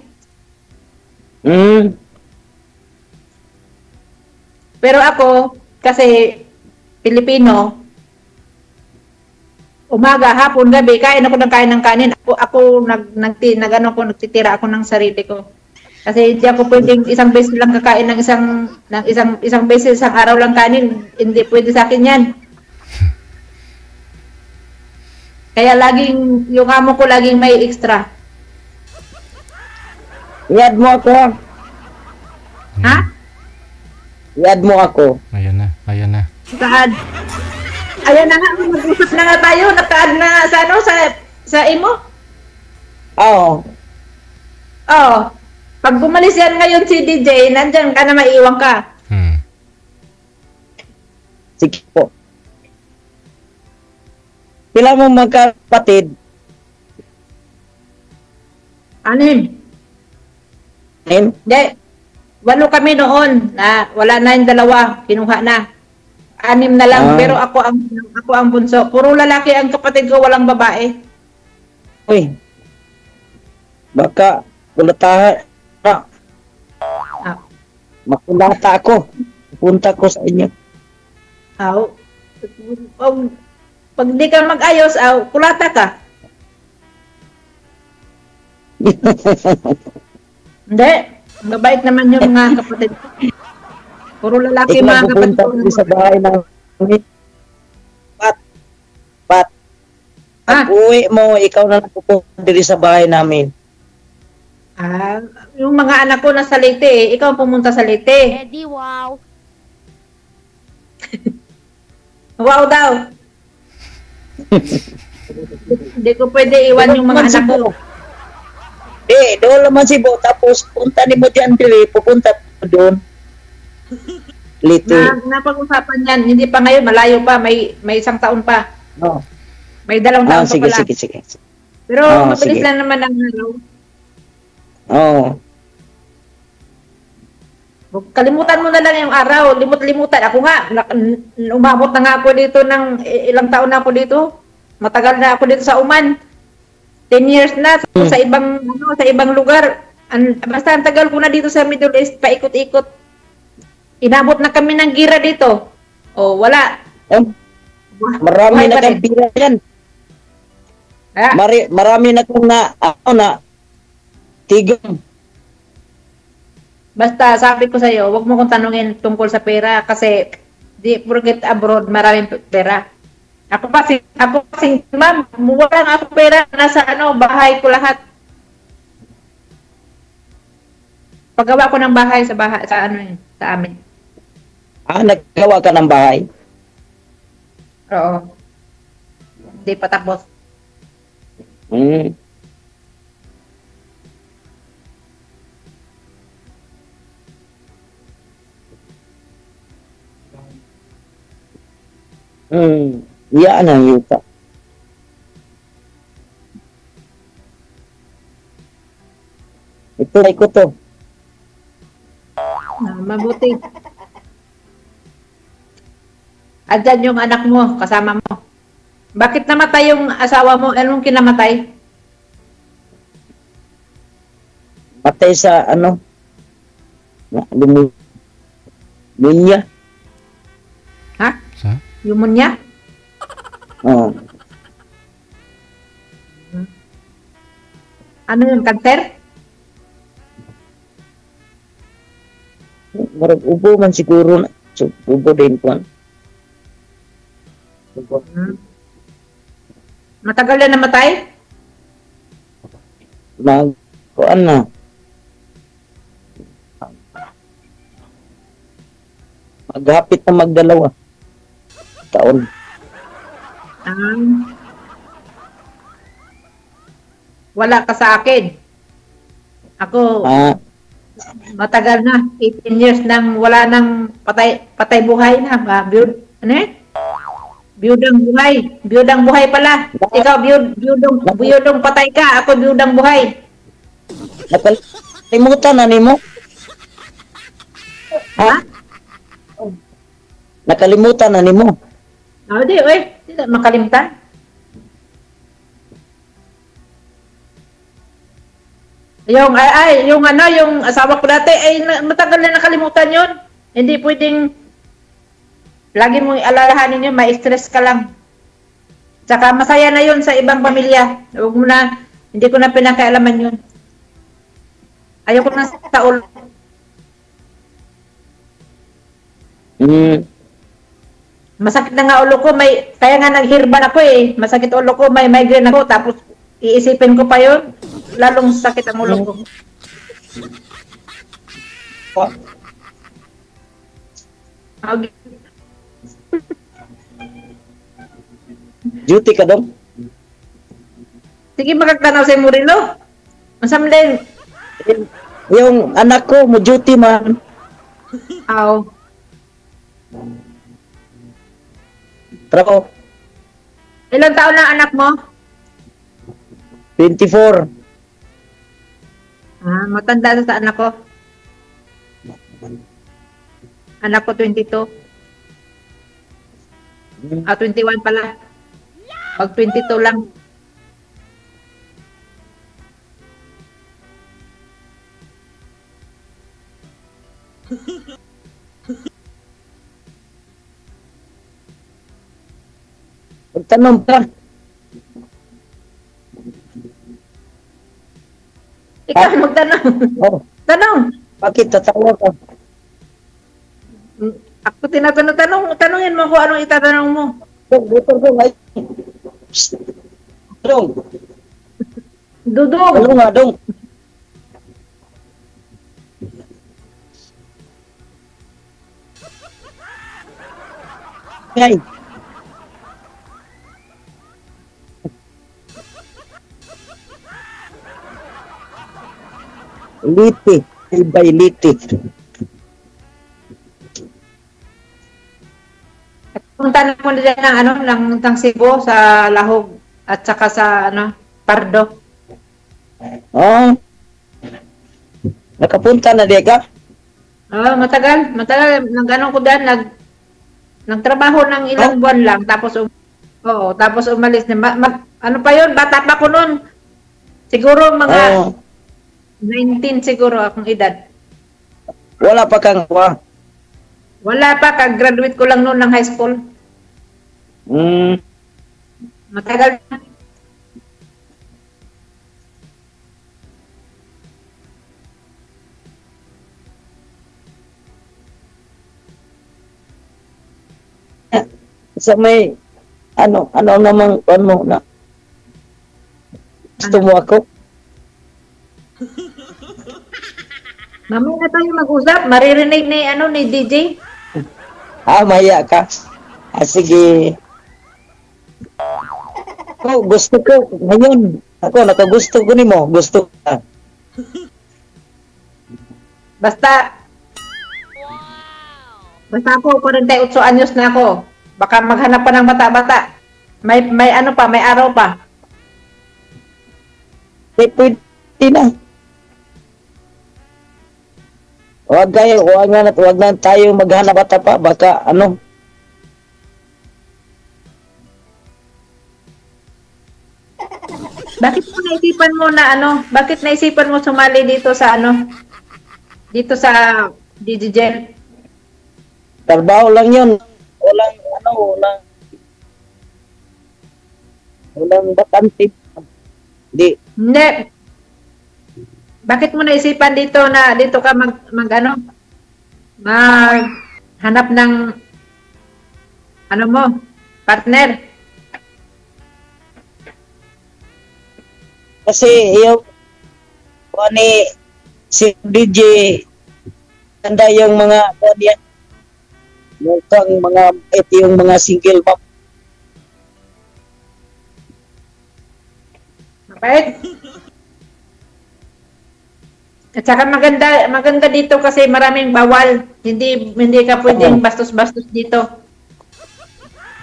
Pero ako kasi Pilipino, umaga, hapon, gabi kain ako ng kanin. Ako nagtitira ako ng sarili ko. Kasi hindi ako pwedeng isang beses lang kakain ng isang beses isang araw lang kanin. Hindi pwede sa akin 'yan. Kaya yung amo ko laging may extra. Iad mo ako. Ha? Iad mo ako. Ayan na. Nakaad. Ayan na nga, mag-usap na nga tayo. Nakaad na sa imo. Oo. Oo. Pag gumalis yan ngayon si DJ, nandyan ka na maiiwan ka. Sige po. Pila mo magkapatid? 6. Hindi. 8 kami noon. Wala na yung 2. Kinuha na. 6 na lang. Pero ako ang bunso. Puro lalaki ang kapatid ko, walang babae. Uy. Baka kulatahan na. Makulata ako. Punta ko sa inyo. Pag di ka mag-ayos, kulata ka. Hindi. Mabait naman yung mga kapatid. Puro lalaki mga kapatid pupunta ko. sa bahay namin. Pat. Pag uwi mo, ikaw na pupunta diri sa bahay namin. Yung mga anak ko nasa Leyte, ikaw ang pumunta sa Leyte. Eddie, wow. Wow daw. Hindi ko pwede iwan yung mga anak ko. Doon naman si Bo. Tapos punta ni mo dyan, pupunta mo doon. Lito. Napag-usapan yan. Hindi pa ngayon, malayo pa. May 1 taon pa. Oh. May 2 taon pa Sige. pala. Pero mabilis sige. lang naman ang araw. Oo. Kalimutan mo na lang yung araw. Limot-limutan. Ako nga, umabot na nga ako dito ng ilang taon na ako dito. Matagal na ako dito sa Oman. 10 years na sa ibang lugar. Basta ang tagal ko na dito sa Middle East, paikot-ikot. Inabot na kami ng gira dito. Oh, wala. Marami na kang pira yan. Marami na kang tigong. Basta sabi ko sa iyo, wag mo kong tanungin tungkol sa pera kasi di forget abroad, maraming pera. Ako kasi ma'am, wala nga ako pera, nasa bahay ko lahat. Paggawa ko ng bahay sa amin. Naggawa ka ng bahay? Oo. Hindi pa tapos. Yan ang yuta. Ito ko to. Mabuti. Andyan yung anak mo, kasama mo. Bakit namatay yung asawa mo? Anong kinamatay? Patay sa lunya. Ha? Sa? Pneumonia? Oo. Ano yung kanser? Marag ubo man siguro na. So, ubo din po. Matagal na namatay? Kuan na. Maghapit na magdalawa taon. Wala ka sa akin. Ako, matagal na. 18 years nang wala nang patay buhay na. Biyudang buhay. Biyudang buhay pala. Ikaw, biyudang patay ka. Ako, biyudang buhay. Nakalimutan na nimo? Ha? Nakalimutan na nimo? Di na makalimutan. Yung asawa ko dati, matagal na nakalimutan yun. Hindi pwedeng lagi mong alalahanin yun, ma-stress ka lang. Tsaka masaya na yun sa ibang pamilya. Hindi ko na pinakailaman yun. Ayoko na sa ulo. Masakit na nga ulo ko, kaya nga naghirban ako Masakit ulo ko, may migraine ako, tapos iisipin ko pa yun, lalong sakit ang ulo ko. Okay. Duty ka dong? Sige, makagtanaw sa Murilo. Masam din. Yung anak ko, mo duty man. Aw. Pero, Ilang taon na anak mo? 24. Matanda sa anak ko. Anak ko 22. 21 pala. Pag 22 lang. Magtanong pa. Ikaw magtanong. Tanong. Bakit tatawa ka? Ako tinatanong. Tanungin mo kung anong itatanong mo. Butor ko ngay. Dong. Dudong. Ano nga dong? Ngay. Liti. Ibay Liti. Punta na mo dyan ng ano, ng Cebu sa Lahog at saka sa ano, Pardo. Oh. Nakapunta na di ka? Matagal. Nag-ano ko dyan, nagtrabaho ng ilang buwan lang, tapos tapos umalis na. Ano pa yun, bata pa ko nun. Siguro mga 19 siguro akong edad. Wala pa kang Wala pa, kag-graduate ko lang noon ng high school. Matagal na. Sa may ano namang ano na gusto mo ako? Mamaya na tayo mag-usap, maririnig ni DJ. Maya ka. Sige. Gusto ko ngayon. Ako nakagusto ko nimo, gusto ka. Basta ako 48 anyos na ako. Baka maghanap pa ng bata-bata. May ano pa, may araw pa. Pwede na. Huwag na tayo maghanap bata pa. Baka ano. Bakit naisipan mo sumali dito sa ano? Dito sa Digigel? Trabaho lang yun. Walang bakante. Hindi. Bakit mo naisipan dito ka maghanap ng ano mo, partner? Kasi yung si DJ ganda yung mga yan. Mukhang yung mga single mom. Mabait. At saka maganda dito kasi maraming bawal. Hindi ka pwedeng bastos-bastos dito.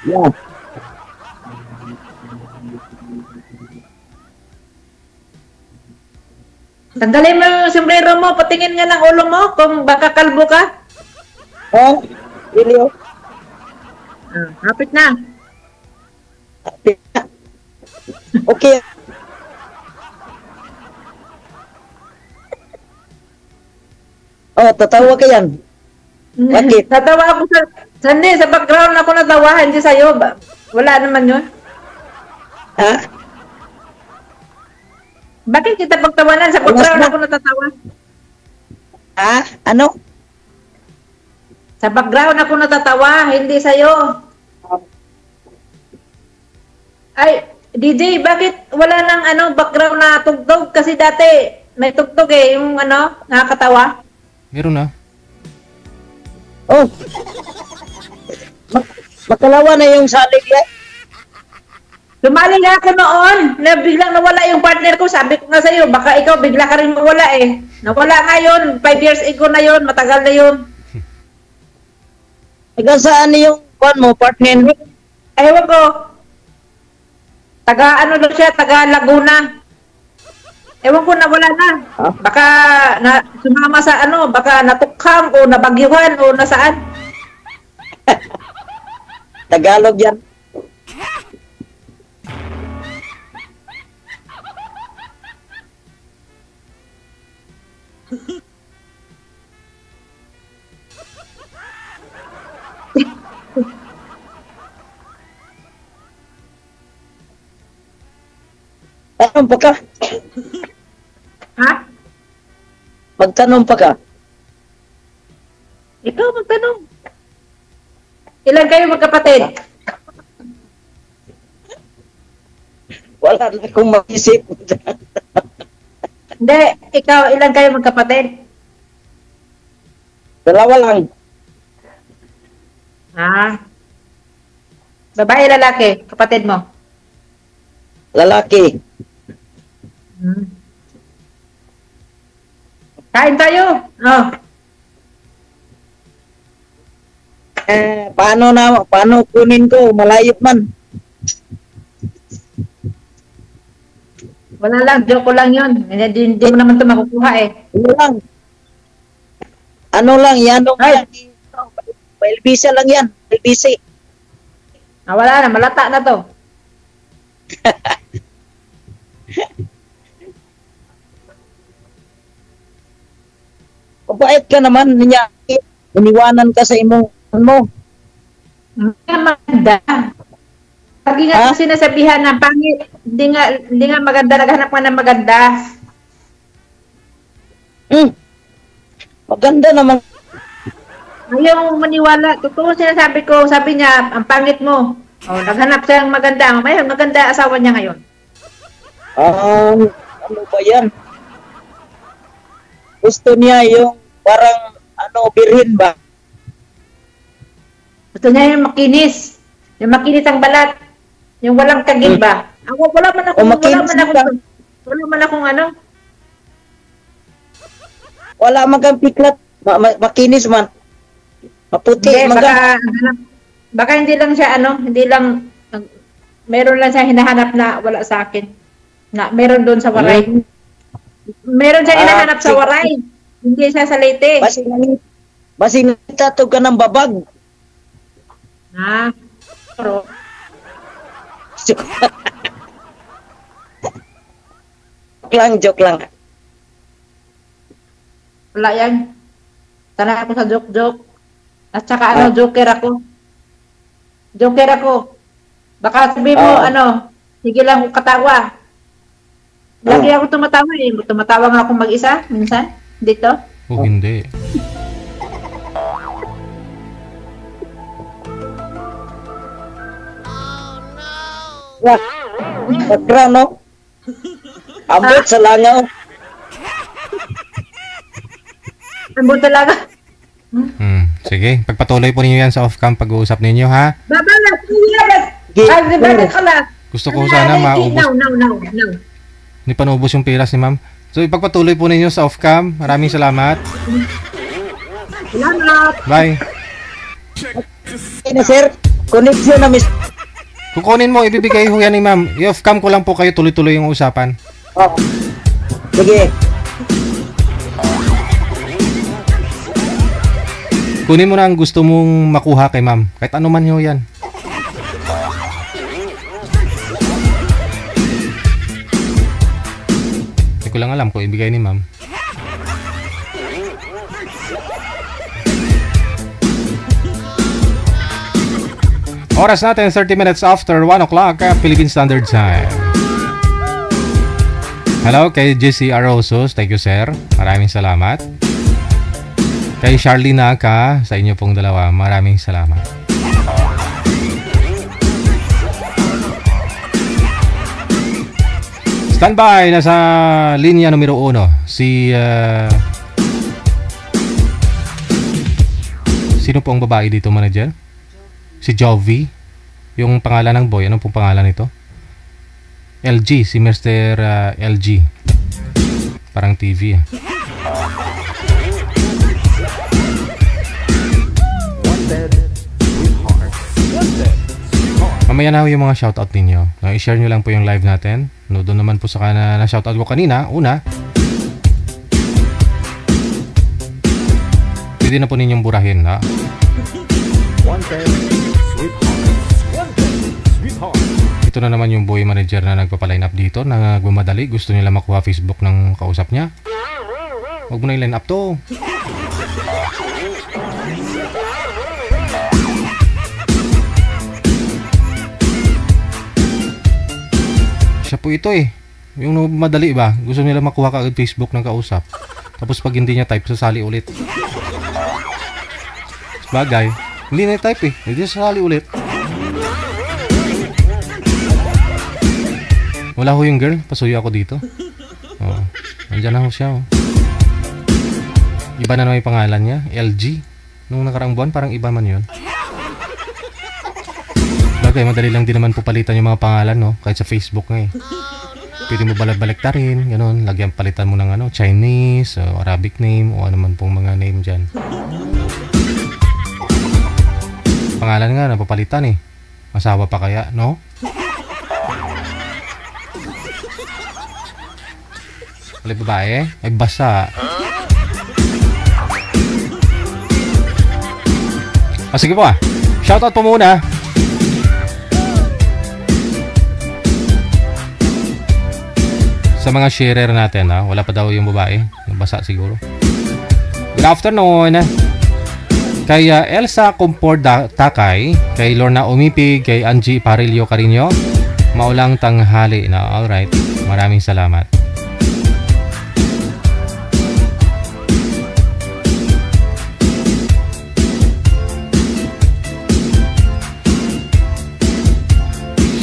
Yeah. Tanggalin mo yung sombrero mo, patingin nga ng ulo mo kung baka kalbo ka. Ilio. Hapit na. Okay. Tatawa ka yan. Bakit? Tatawa ako sa background ako natawa, hindi sa'yo. Wala naman yun. Bakit kita pagtawanan? Sa background ako natatawa. Ano? Sa background ako natatawa, hindi sa'yo. Ay, DJ, bakit wala nang background na tugtog? Kasi dati may tugtog yung nakakatawa. Meron na. Makalawa na yung salig yan. Sumali nga ako noon, na biglang nawala yung partner ko. Sabi ko nga sa'yo, baka ikaw bigla ka rin mawala eh. Nawala nga yun, 5 years ago na yun, matagal na yun. Hanggang saan yung mo, partner? Ewan ko. Taga Laguna. Ewan ko, nawala na. Baka sumama sa baka natukhang o nabagyuhan o nasaan. Tagalog yan. Tanong pa ka? Ha? Magtanong pa ka? Ikaw magtanong. Ilan kayo magkapatid? Wala na akong mag-isip. Hindi, ikaw, ilan kayo magkapatid? Dalawa lang. Babae, lalaki, kapatid mo? Lalaki. Kain tayo. Oh. Paano kunin ko? Malayot man. Wala lang, joke ko lang yun. Hindi mo naman ito makukuha eh. Ano lang? Ano lang, yan o Ay. Elbisa lang yan. Elbisi. Wala na, malata na to. Pabait ka naman niya. Iniwanan ka sa imong mo. Maganda. Lagi nga sinasabihan na pangit. Hindi nga maganda. Naghanap ka ng maganda. Maganda naman. Ayaw maniwala. Totoo sinasabi ko. Sabi niya, ang pangit mo. Naghanap siya ng maganda. Ngayon, maganda asawa niya ngayon. Ano ba yan? Gusto niya yung parang birhin ba? Gusto niya yung makinis. Yung makinis ang balat. Yung walang kagil ba? Wala man akong ano. Wala man kang piklat. Makinis man. Maputi. Hindi, baka hindi lang siya hindi lang, meron lang siya hinahanap na wala sa akin. Na meron doon sa Waray. Meron siya hinahanap sa Waray. Hindi siya sa Leyte. Basi nagtatog ka ng babag. Pero joke lang. wala yan. Sana ako sa joke. At saka joker ako. Baka sabihin mo, sige lang katawa. Lagi ako tumatawa eh. Tumatawa nga ako mag-isa, minsan, dito. Hindi. Background, no? Ambot sa langaw. Ambot talaga. Sige, pagpatuloy po ninyo yan sa off-cam pag-uusap ninyo, ha? Babalas! Babalas ka lang! Gusto ko sana maubos. No. Hindi pa naubos yung piras ni ma'am. So, ipagpatuloy po ninyo sa off-cam. Maraming salamat. Salamat! Bye. Sir, connection na Kukunin mo, ibibigay ho yan ni ma'am. I-off-cam ko lang po kayo, tuloy-tuloy yung usapan. Sige. Kunin mo na ang gusto mong makuha kay ma'am. Kahit ano man yun yan. Hindi ko lang alam kung ibigay ni ma'am. Oras natin, 30 minutes after 1 o'clock, Philippine Standard Time. Hello, kay JC Arosos. Thank you, sir. Maraming salamat. Kay Charlie Naka, sa inyo pong dalawa, maraming salamat. Standby, nasa linya numero 1. Sino po ang babae dito, manager? Si Jovi. Yung pangalan ng boy, anong pong pangalan nito? LG, si Mr. LG. Parang TV. Mamaya na yung mga shoutout ninyo. I-share nyo lang po yung live natin. No, doon naman po sa na shoutout ko kanina. Una, pwede na po ninyong burahin, ha? Ito na naman yung boy manager na nagpapaline up dito, na gumadali. Gusto nila makuha Facebook ng kausap niya. Huwag mo na i-line up to. Siya po ito eh. Yung madali ba? Gusto nila makuha ka agad Facebook ng kausap. Tapos pag hindi niya type, sasali ulit. Bagay. Hindi na type eh. Hindi sasali ulit. Wala ho yung girl. Pasuyo ako dito. Oh. Nandiyan na ho siya. Oh. Iba na naman yung pangalan niya. LG. Nung nakaraang buwan, parang iba man yun. Bagay, madali lang din naman po palitan yung mga pangalan, no? Kahit sa Facebook nga eh. Pwede mo balik-baliktarin, ganun. Lagyan, palitan mo ng ano, Chinese, o Arabic name, o ano man pong mga name dyan. Pangalan nga, napapalitan eh. Asawa pa kaya, no? Ulit babae? Ay basa. Sige po shoutout po muna. Sa mga sharer natin wala pa daw yung babae. Basa siguro. Good afternoon. Kay Elsa Compor Takay, kay Lorna Umipig, kay Angie Parillo Carino. Maulang tanghali na. Alright. Maraming salamat.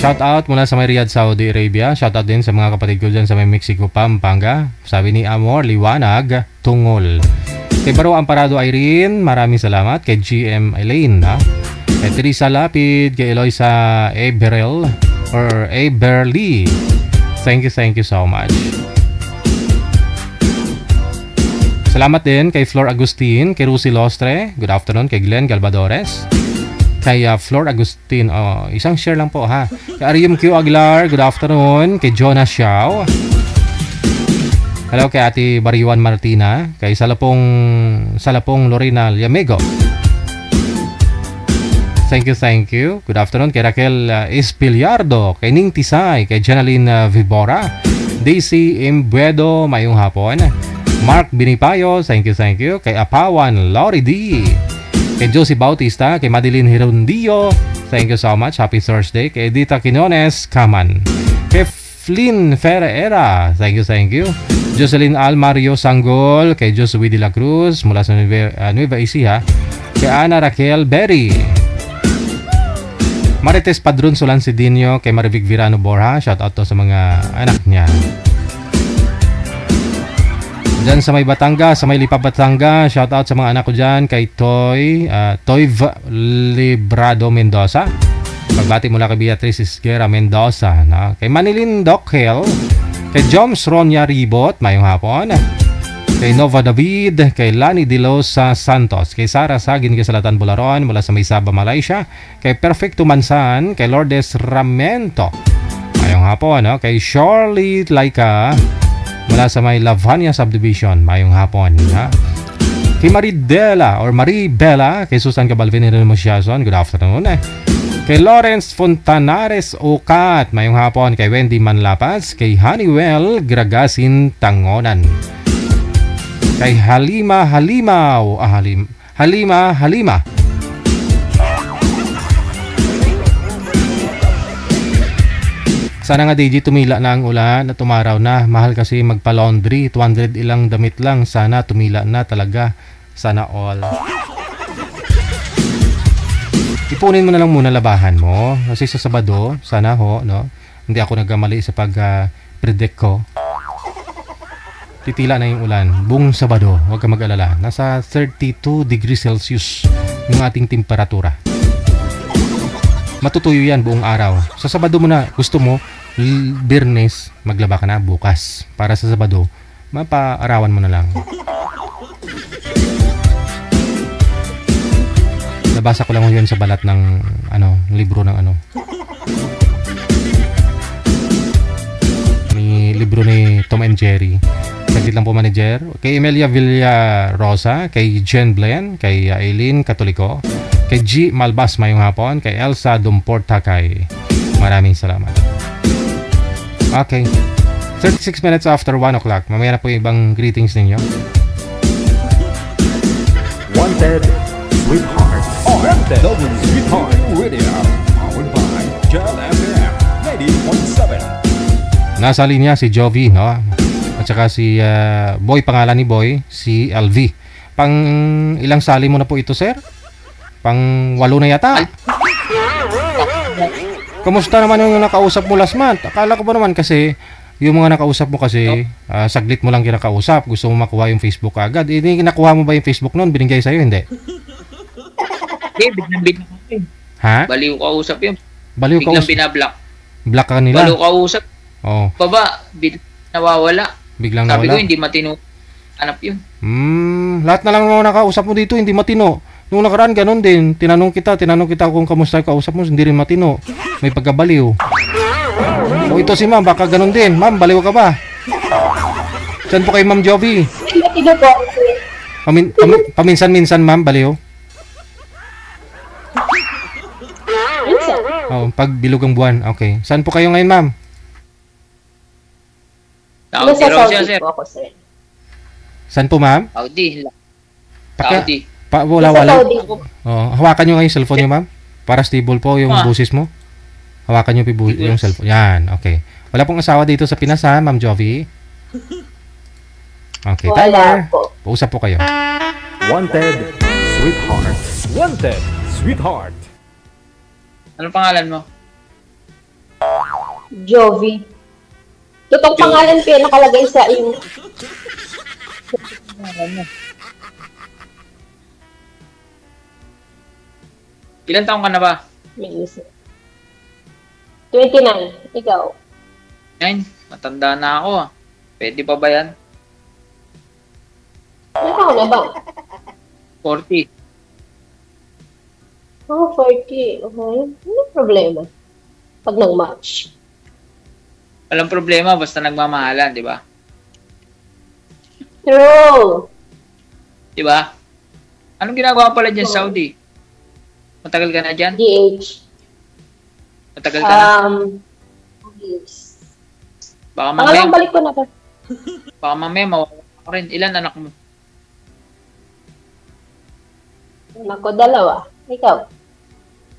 Shout out mula sa may Riyadh, Saudi Arabia. Shout out din sa mga kapatid ko dyan sa may Mexico, Pampanga. Sabi ni Amor Liwanag Tungol. Kay Baro Amparado Irene, maraming salamat. Kay GM Elaine, kay Teresa Lapid, kay Eloisa Eberel or Eberly. Thank you so much. Salamat din kay Flor Agustin, kay Rusi Lostre. Good afternoon kay Glenn Galvadores. Kay Flor Agustin, isang share lang po ha. Kay Arium Q Aguilar, good afternoon. Kay Jonah Xiao. Hello kay Ate Bariwan Martina. Kay Salapong Lorena Yamego. Thank you. Good afternoon kay Raquel Espiliardo. Kay Ning Tisay. Kay Janeline Vibora. Daisy Imbuedo, mayong hapon. Mark Binipayo, thank you. Kay Apawan Lori D. Kay Josie Bautista, kay Madeline Hirondillo, thank you so much. Happy Thursday. Kay Edita Quinones, Kaman. Kay Flynn Ferreira, thank you. Jocelyn Almario Sanggol, kay Josué de la Cruz, mula sa Nueva Ecija. Kay Ana Raquel Berry. Marites Padron Solancidinho, kay Marivic Virano Borja, shout out to sa mga anak niya. Diyan sa may Batangas, sa may Lipa Batangas, shout out sa mga anak ko dyan, kay Toy Librado Mendoza. Pagbati mula kay Beatrice Isguera Mendoza, kay Manilin Dockel, kay Joms Ronya Ribot, mayong hapon. Kay Nova David, kay Lani Dilos Santos, kay Sara Sagin Kasalatan Bularon mula sa may Sabah, Malaysia. Kay Perfecto Mansan, kay Lourdes Ramento, mayong hapon. Kay Shirley Laika mula sa may Lavania Subdivision, mayong hapon. Kay Marie Bella, kay Susan Cabalvin Hermosiason, good afternoon. Kay Lawrence Fontanares Okat, mayong hapon. Kay Wendy Manlapas, kay Honeywell Gragasin Tangonan. Kay Halima. Sana nga DJ tumila na ang ulan at tumaraw na. Mahal kasi magpa-laundry. 200 ilang damit lang. Sana tumila na talaga. Sana all. Ipunin mo na lang muna labahan mo. Kasi sa Sabado, sana hindi ako nagkamali sa pag-predict ko. Titila na yung ulan. Buong Sabado, huwag ka mag-alala. Nasa 32 degrees Celsius yung ating temperatura. Matutuyo yan buong araw. Sa Sabado mo na, gusto mo, Biyernes, maglaba ka na bukas. Para sa Sabado, mapaarawan mo na lang. Nabasa ko lang yun sa balat ng libro ng May libro ni Tom and Jerry. Saglit lang po, manager. Kay Emilia Villarosa, kay Jen Blaine, kay Aileen Katoliko, kay G. Malbas mayong hapon, kay Elsa Dumportakay. Maraming salamat. Okay. 36 minutes after 1 o'clock. Mamaya na po yung ibang greetings ninyo. Wanted Sweetheart. OFW Sweetheart Radio. Powered by Gel FM 90.7. Nasa linya si Jovi, At saka si Boy, pangalan ni Boy, si LV. Pang ilang sali mo na po ito, sir? Pang 8 na yata. Kamusta naman yung nakausap mo last month? Akala ko ba naman kasi yung mga nakausap mo kasi saglit mo lang kinakausap. Gusto mo makuha yung Facebook agad. Nakuha mo ba yung Facebook noon? Binigay sa'yo? Hindi. Biglang Ha? Baliw kausap yun. Baliw biglang binablock. Block ka nila? Baliw kausap. Oh, Baba, nawawala. biglang Sabi ko, nawala. hindi matino. Hanap yun. Lahat na lang mga nakausap mo dito, hindi matino. Nung nakaraan, ganun din. Tinanong kita kung kamusta yung kausap mo, hindi rin matino. May pagkabaliw. O ito si ma'am, baka ganun din. Ma'am, baliw ka ba? Saan po kay Ma'am Jovi? Matino po. Paminsan-minsan, ma'am, baliw. Minsan. Oh, pag bilog ang buwan. Okay. Saan po kayo ngayon, ma'am? Saudi Nasa raw siya, Saudi sir. po ako, sir. Saan po, ma'am? Saudi. Paka, Saudi. wala. Nasa Saudi. Oh, hawakan nyo nga yung cellphone nyo, ma'am. Para stable po yung busis mo. Hawakan nyo yung cellphone. Yan, okay. Wala pong asawa dito sa Pinas, ha, Ma'am Jovi? Okay, Wala timer. po. Pausap po kayo. Wanted, sweetheart. Wanted, sweetheart. Ano pangalan mo? Jovi. Totoong pangalan ko yung nakalagay sa iyo. Ilan taong ka na ba? May isa. 29. Ikaw. Yan, matanda na ako ah. Pwede pa ba yan? Ano taon na ba? 40. Oh, 40. Okay. Ano problema? Pag nag-match. Walang problema, basta nagmamahalan, di ba? True. Di ba? Anong ginagawa mo pala dyan sa Saudi? Matagal ka na dyan? DH. Matagal ka na? Yes. Baka Pangalang mamaya, balik ko na to. baka mamaya mawawala ka rin. Ilan anak mo? Anak ko, 2. Ikaw.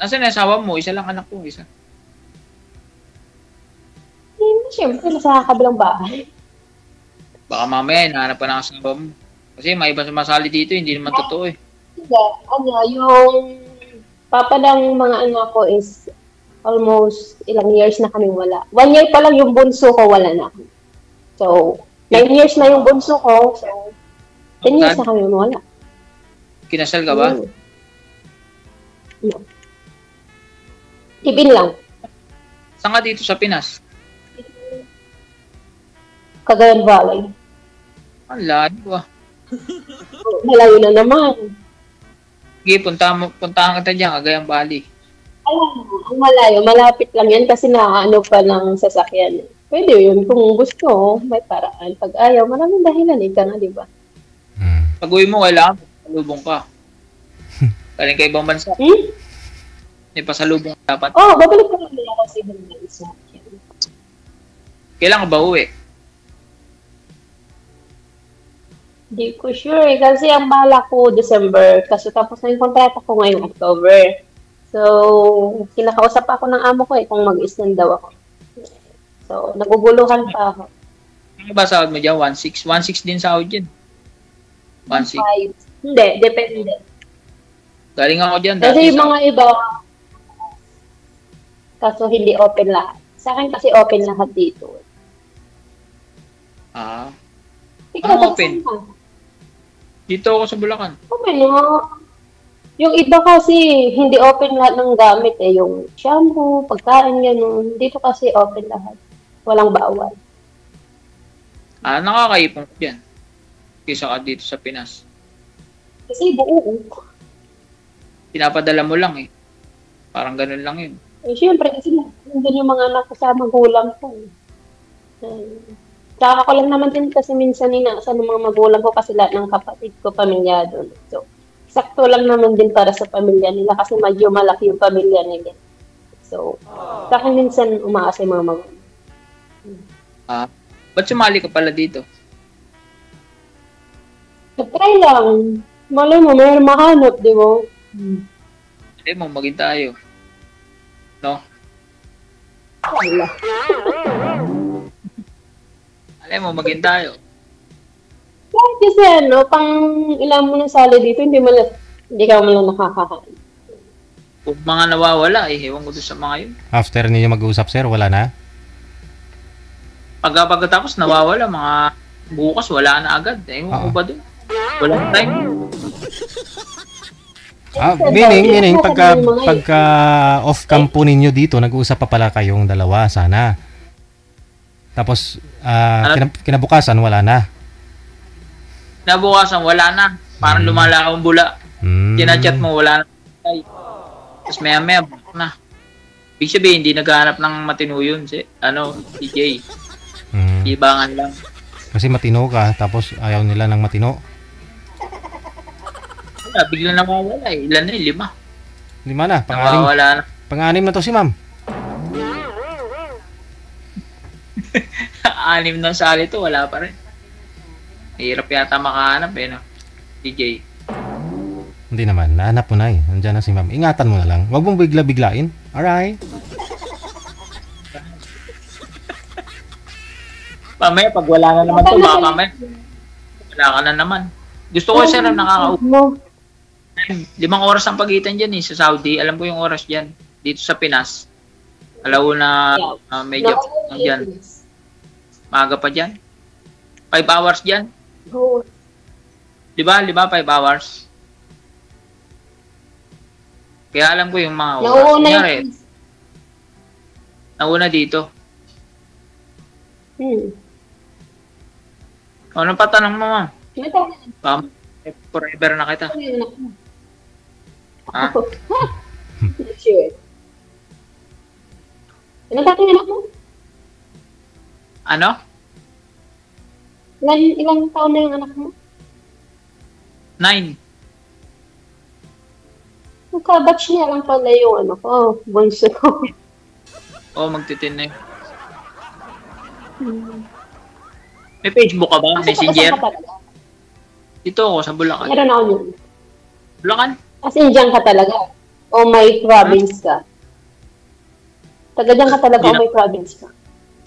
Nasaan yung asawa mo? Isa lang anak ko, isa. Siyempre, nasa kabilang bahay. Baka mamaya, hinahanap ka ng asawa mo. Kasi may iba sumasali dito, hindi naman totoo eh. Hindi. Yung papa ng mga anak ko is almost ilang years na kami wala. 1 year pa lang yung bunso ko, wala na. So, 9 years na yung bunso ko. So, 10 years na kami wala. Kinasal ka ba? No. Ibin lang. Saan ka dito sa Pinas? Cagayan Valley. Ang layo ah. Malayo na naman. Sige, puntahan kita dyan, Cagayan Valley. Alam mo, ang malayo, malapit lang yan kasi nakaano pa ng sasakyan. Pwede yun. Kung gusto, may paraan. Pag ayaw, maraming dahilan. Ika nga, di ba? Pag uwi mo, kailangan pasalubong ka. Galing ka ibang bansa. May pasalubong dapat. Oh, babalik ko lang nila kasi ibang bansa. Kailan ka ba uwi? Hindi ko sure eh, kasi ang bala ko December, kasi tapos na yung kontrata ko ngayong October. So, kinakausap ako ng amo ko eh, kung mag-extend daw ako. So, naguguluhan pa ako. Ano ba sahod mo dyan? 1.6? 1.6 din sahod dyan. 1.6. Hindi, depende. Galing ako dyan. Kasi yung mga iba, kaso hindi open lahat. Sa akin kasi open lahat dito. Ah. Ikaw, Anong open? saan ka? Dito ako sa Bulacan. Open no? Yung iba kasi hindi open lahat ng gamit eh. Yung shampoo, pagkain, gano'n. Dito kasi open lahat. Walang bawal. Ah, nakakaipon ko dyan. Kisa ka dito sa Pinas. Kasi buo. Pinapadala mo lang eh. Parang ganun lang yun. Eh, syempre, kasi nandun yung mga anak ko sa magulang ko. Tsaka ko lang naman din kasi minsan inasa ng mga magulang ko kasi lahat ng kapatid ko pamilya doon. So, sakto lang naman din para sa pamilya nila kasi medyo malaki yung pamilya nila. So, sa akin minsan umaasa yung mga magulang. Ah, ba't sumali ka pala dito? Try lang. Malay mo, may mahanap, di ba? Hindi mo, maging tayo. No? Wala. Alam mo, maging tayo. Kahit kasi pang ilan mo na sali dito, hindi ka mo lang nakakahaan. Kung mga nawawala, ewan ko doon sa mga yun. After ninyo mag-uusap, sir, wala na? Pagkatapos nawawala, mga bukas, wala na agad. Ewan ko ba doon? Walang time. Meaning, pagka off-cam po ninyo dito, nag-uusap pa pala kayong dalawa, sana. Tapos, Ano? kinabukasan, wala na. Nabukasan, wala na. Parang lumala akong bula. Mm. Kinachat mo, wala na. Tapos maya-maya, balik na. Ibig sabihin, hindi naghahanap ng matino yun. DJ. Ibangan lang. Kasi matino ka, tapos ayaw nila ng matino. Wala, bigla nawawala eh. Ilan na eh? 5. 5 na, Nawawala na. pang-anim na to si ma'am. 6 ng sali to, wala pa rin. Hirap yata makahanap eh, no? DJ. Hindi naman, nahanap mo na eh. Nandiyan na si ma'am. Ingatan mo na lang. Huwag mong bigla-biglain. Alright? Mamaya, pag wala na naman to, baka mamaya, wala ka na naman. Gusto ko sir, nakakaupo. 5 oras ang pagitan dyan eh, sa Saudi. Alam ko yung oras dyan. Dito sa Pinas. Alauna, medyo, dyan. Maaga pa dyan. 5 hours dyan. Di ba? 5 hours. Kaya alam ko yung mga oras. Nauna dito. Ano pa tanong mo, ma'am? Forever na kita. Ha? Sure. Ano dati yung anak mo? Ano? Ilang taon na yung anak mo? 9. Magkabatch niya lang pala yung ano ko, bunso ko. Oo, magtitin na yun. May Facebook ka ba? Messenger? Dito ako sa Bulacan. Meron ako yun. Bulacan? As in, dyan ka talaga. O may province ka. Taga dyan ka talaga o may province ka.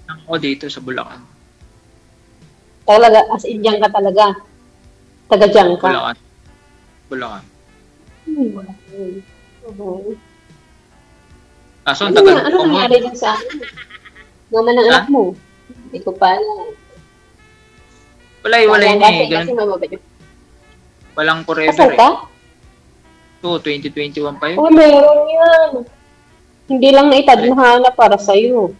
Ako dito sa Bulacan. Talaga, as in, dyan ka talaga. Taga dyan ka. Bulacan. Bulacan. Kaso, Ano tagal nga, ano ko mo. nangyari dun sa akin? Naman ang anak mo. Hindi ko pa alam. Wala yun eh. Kasi mababad yun. Walang forever Kasal eh. ka? Oo, 2021 pa yun. Oo, meron yan. Hindi lang naitadhana para sa'yo.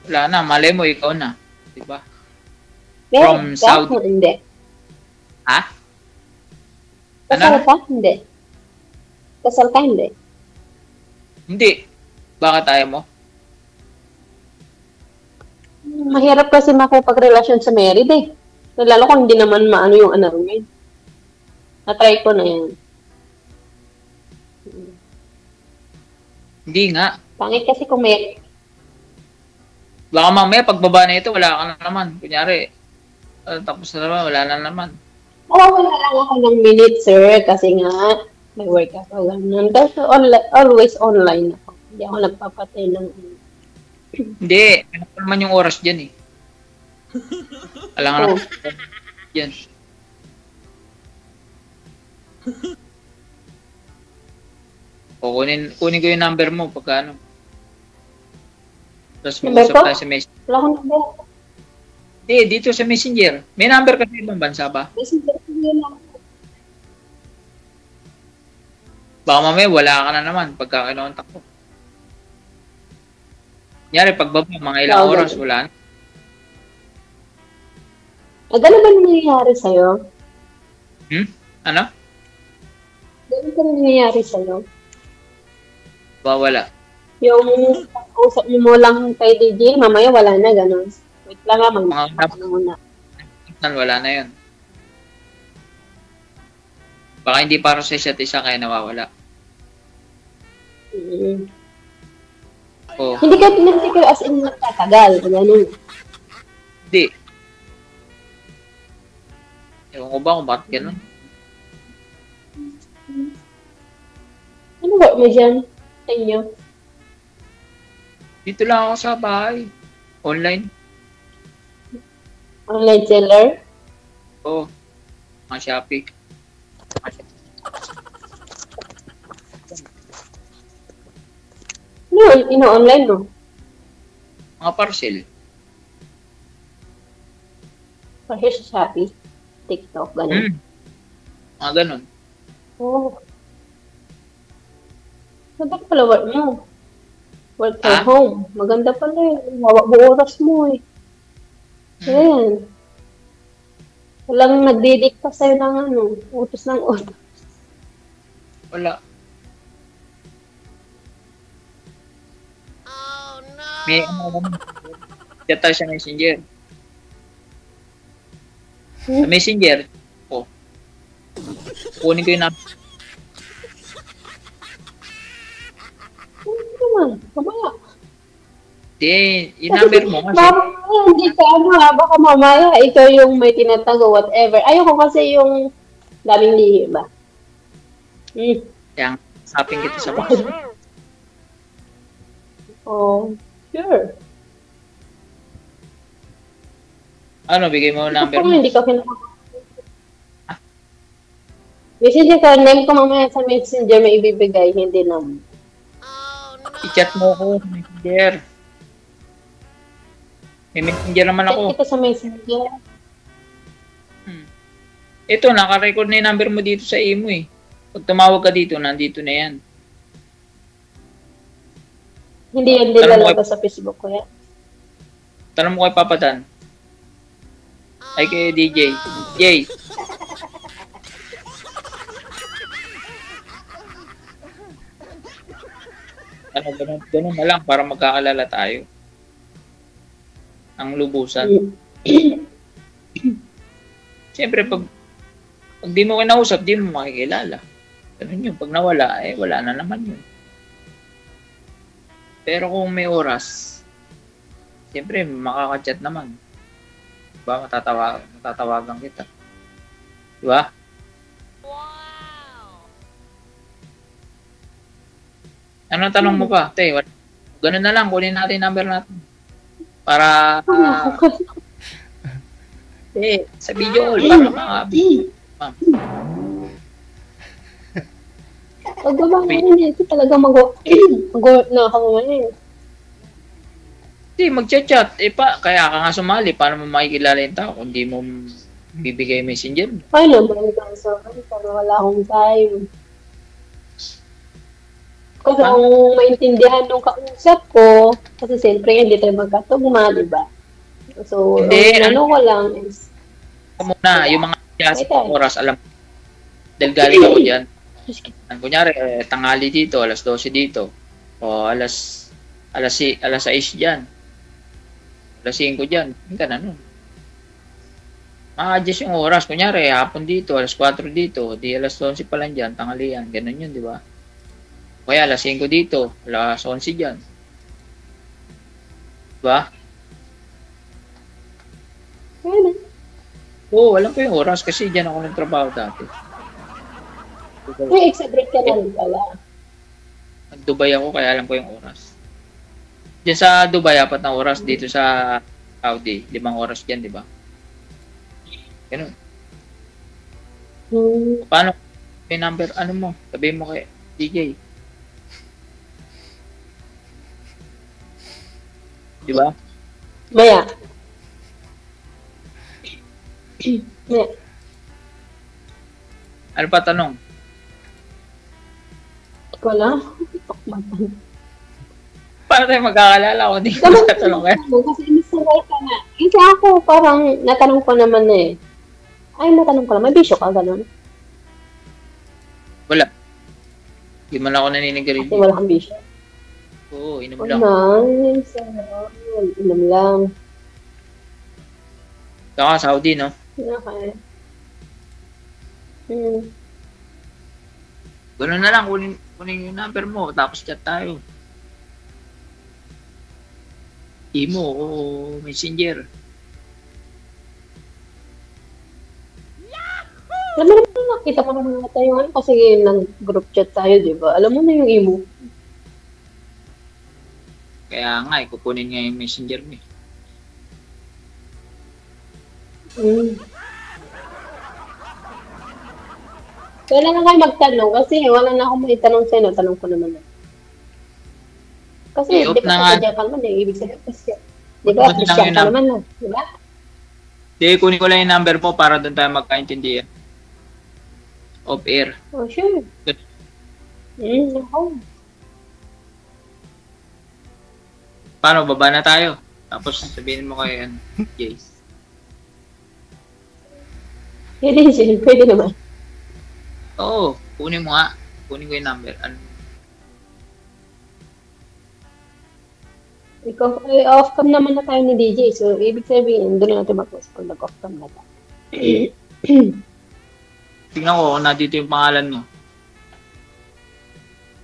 Wala na, malay mo, ikaw na. Diba? Meron From ka? Saudi. Hindi. Ha? Kasal ka? Hindi. Kasal ka? Hindi. Hindi. Bakit tayo mo? Mahirap kasi makipagrelasyon sa married eh. Lalo kung hindi naman maano yung annulment. Na-try ko na yan. Hindi nga. Pangit kasi kung may... Baka mamaya, pagbaba na ito, wala ka na naman. Kunyari, tapos na naman, wala na naman. Wala lang ako ng minute, sir. Kasi nga, may work ako. Ganun. Kasi always online ako. Hindi ako nagpapatay ng... Hindi. Ano pa naman yung oras dyan eh. Alam nga naman. Dyan. O, kunin ko yung number mo pagka ano. Tapos mag-usap tayo sa Messenger. Wala akong number. Hindi, dito sa Messenger. May number ka sa ibang bansa ba? Messenger ko yun ako. Baka mamaya wala ka na naman pagka kinontak ko. Kunyari, pagbaba, mga ilang oras, wala na. Gano'n ba nangyayari sa'yo? Ano? Gano'n ba nangyayari sa'yo? Wala. Yung usap mo lang kay DJ, mamaya wala na, gano'n. Wait lang nga, Mga muna. Wala na yun. Baka hindi para sa isa't isa kaya nawawala. Oh. Hindi ka as in nagtatagal, gano'n. Hindi. Ewan ko ba kung bakit gano'n? Ano work mo dyan? Sa inyo? Dito lang ako sa bahay. Online. Online seller? Oo. Mga Shopee. Ino-online mo? Mga parcel. Kasi sa Shopee? TikTok, gano'n? Mga gano'n. Oh. Maganda pala work mo. Work from home. Maganda pala eh. Buo oras mo eh. Ayan. Walang nagdidikta sa'yo ng utos ng utos. Wala. May chat tayo sa Messenger. Sa Messenger, kunin ko yung number. Ano naman? Kamaya. Yung number mo kasi. Hindi ka baka mamaya ikaw yung may tinatago, whatever. Ayoko kasi yung daming lihi ba? Kaya saping kita sa box. Oh, sure. Ano, bigay mo yung number mo? Hindi ka Messenger ka, name ko mamaya sa Messenger may ibibigay, hindi naman. I-chat mo ako sa Messenger. May Messenger naman ako. Chat kita sa Messenger. Ito, naka-record na yung number mo dito sa imo eh. Pag tumawag ka dito, nandito na yan. Hindi yan nilalabas sa Facebook ko yan. Tanong mo kay Papa Dan. Ay kay DJ. Jay. Ano, ganun na lang para magkakalala tayo. Ang lubusan. Siyempre, pag di mo kinausap, di mo makikilala. Ganun yun. Pag nawala, wala na naman yun. Pero kung may oras, siyempre, makaka-chat naman. Diba? Matatawagan kita. Diba? Ano tanong mo pa? Te, ganun na lang. Kunin natin number natin. Para... sa video call. Para ma'am. Pag gabang hindi talaga mag-work na ako ngayon. Hindi, mag-chat-chat. Kaya ka nga sumali. Paano mo makikilala yung tao kung di mo bibigay Messenger? Ay naman, sorry. Pero wala akong time. Kasi kung maintindihan nung kausap ko, kasi siyempre hindi tayo magkatugma, di ba? So, ano ko lang is... Muna, yung mga oras, alam. Dahil galing ako dyan. Kunyari, tanghali dito, alas 12 dito. O alas 6 dyan. Alas 5 dyan. Hindi ka na nun. Ma-adjust yung oras. Kunyari, hapon dito, alas 4 dito. Di alas 11 pa lang dyan, tanghalian. Ganun yun, di ba? Kaya alas 5 dito, alas 11 dyan. Diba? Oo, alam ko yung oras kasi dyan ako nagtrabaho dati. May extra break ka na rin pala. Nag-Dubai ako kaya alam ko yung oras. Diyan sa Dubai, 4 na oras. Dito sa Saudi, 5 oras dyan, di ba? Ganun. Paano? May number, ano mo? Sabihin mo kay DJ. Di ba? Maya. Maya. Ano pa tanong? Wala. Paano tayo magkakalala kung di ko nakatanong ka? Kasi misalay ka na. Kasi ako parang natanong ko naman eh. Ay, natanong ko lang. May bisyo ka, gano'n? Wala. Di man ako naninigarilyo. Kasi wala kang bisyo. Oo, inom lang. Inom lang. Saka Saudi, no? Okay. Gano'n na lang, kunin yung number mo, tapos chat tayo. Imo o Messenger. Alam mo naman, nakita ko naman tayo kasi nag-group chat tayo, di ba? Alam mo na yung imo. Kaya nga, kukunin nga yung Messenger mo. Wala na kayo magtanong kasi wala na akong maitanong sa'yo. Tanong ko naman na. Kasi di ba sadya ka naman eh. Ibig sabihin kasi. Di ba? Sadya ka naman na. Di ba? Di, kunin ko lang yung number mo para doon tayo magkaintindihan. Off air. Oh, sure. Ako. Paano, baba na tayo? Tapos sabihin mo kay Jace. Pwede sir, pwede naman. Oo, kunin mo nga. Kunin ko yung number. Ano? Ikaw, off-cam naman na tayo ni DJ. So, ibig sabihin, doon na natin mag-post pag nag-off-cam na tayo. Tingnan ko kung nandito yung pangalan mo.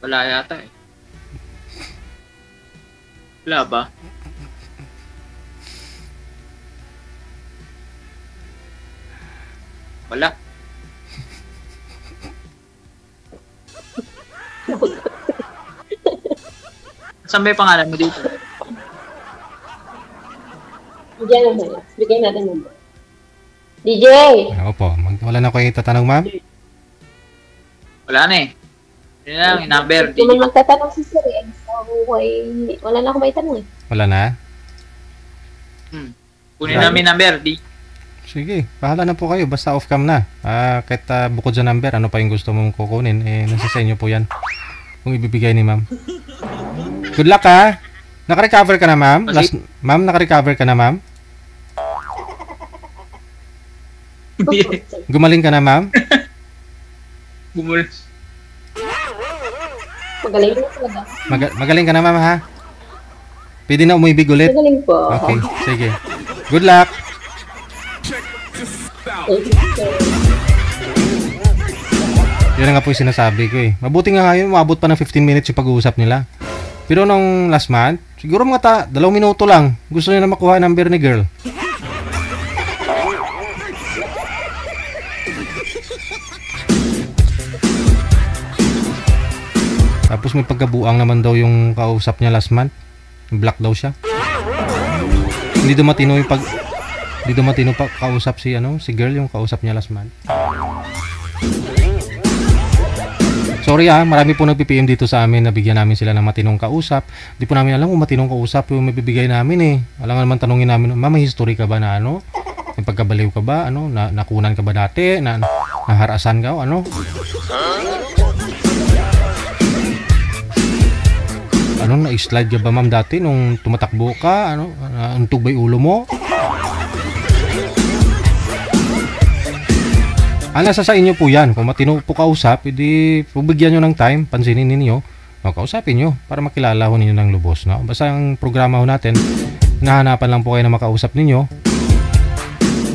Wala yata eh. Wala ba? Wala. Saan ba yung pangalan mo dito? Diyan naman. Bigyan natin number. DJ! Opo, wala na ko yung tatanong, ma'am? Wala na eh. Yun lang, yung number. Kung man magtatanong si Sir, so, wala na akong may tanong eh. Wala na? Kunin namin number. Sige, bahala na po kayo. Basta off-cam na. Kahit bukod sa number, ano pa yung gusto mong kukunin, nasa sa inyo po yan. Kung ibibigay ni ma'am. Good luck ha! Naka-recover ka na, ma'am? Ma'am, naka-recover ka na, ma'am? Gumaling ka na, ma'am? Magaling na talaga. Magaling ka na, ma'am, ha? Pwede na umibig ulit? Magaling po. Okay, sige. Good luck! Yan nga po yung sinasabi ko eh. Mabuti nga ngayon, umabot pa ng 15 minutes yung pag-uusap nila. Pero nung last month, siguro mga 2 minuto lang. Gusto niya na makuha ang number ni girl. Tapos may pagkabuang naman daw yung kausap niya last month. Black daw siya. Hindi dumatino pa kausap si girl yung kausap niya last month. Sorry marami po nagpi-PM dito sa amin na bigyan namin sila ng matinong kausap. Di po namin alam kung matinong kausap yung mabibigay namin eh. Alam naman tanungin namin, ma'am, may history ka ba na may pagkabaliw ka ba? Nakunan ka ba dati? Naharasan ka o na-slide ka ba, ma'am, dati nung tumatakbo ka? Untog ba yung ulo mo? Nasa sa inyo po yan. Kung matino po kausap, edi pabigyan nyo ng time, pansinin ninyo, kausapin nyo para makilala ho ninyo ng lubos. No? Basta ang programa ho natin, nahanapan lang po kayo na makausap ninyo.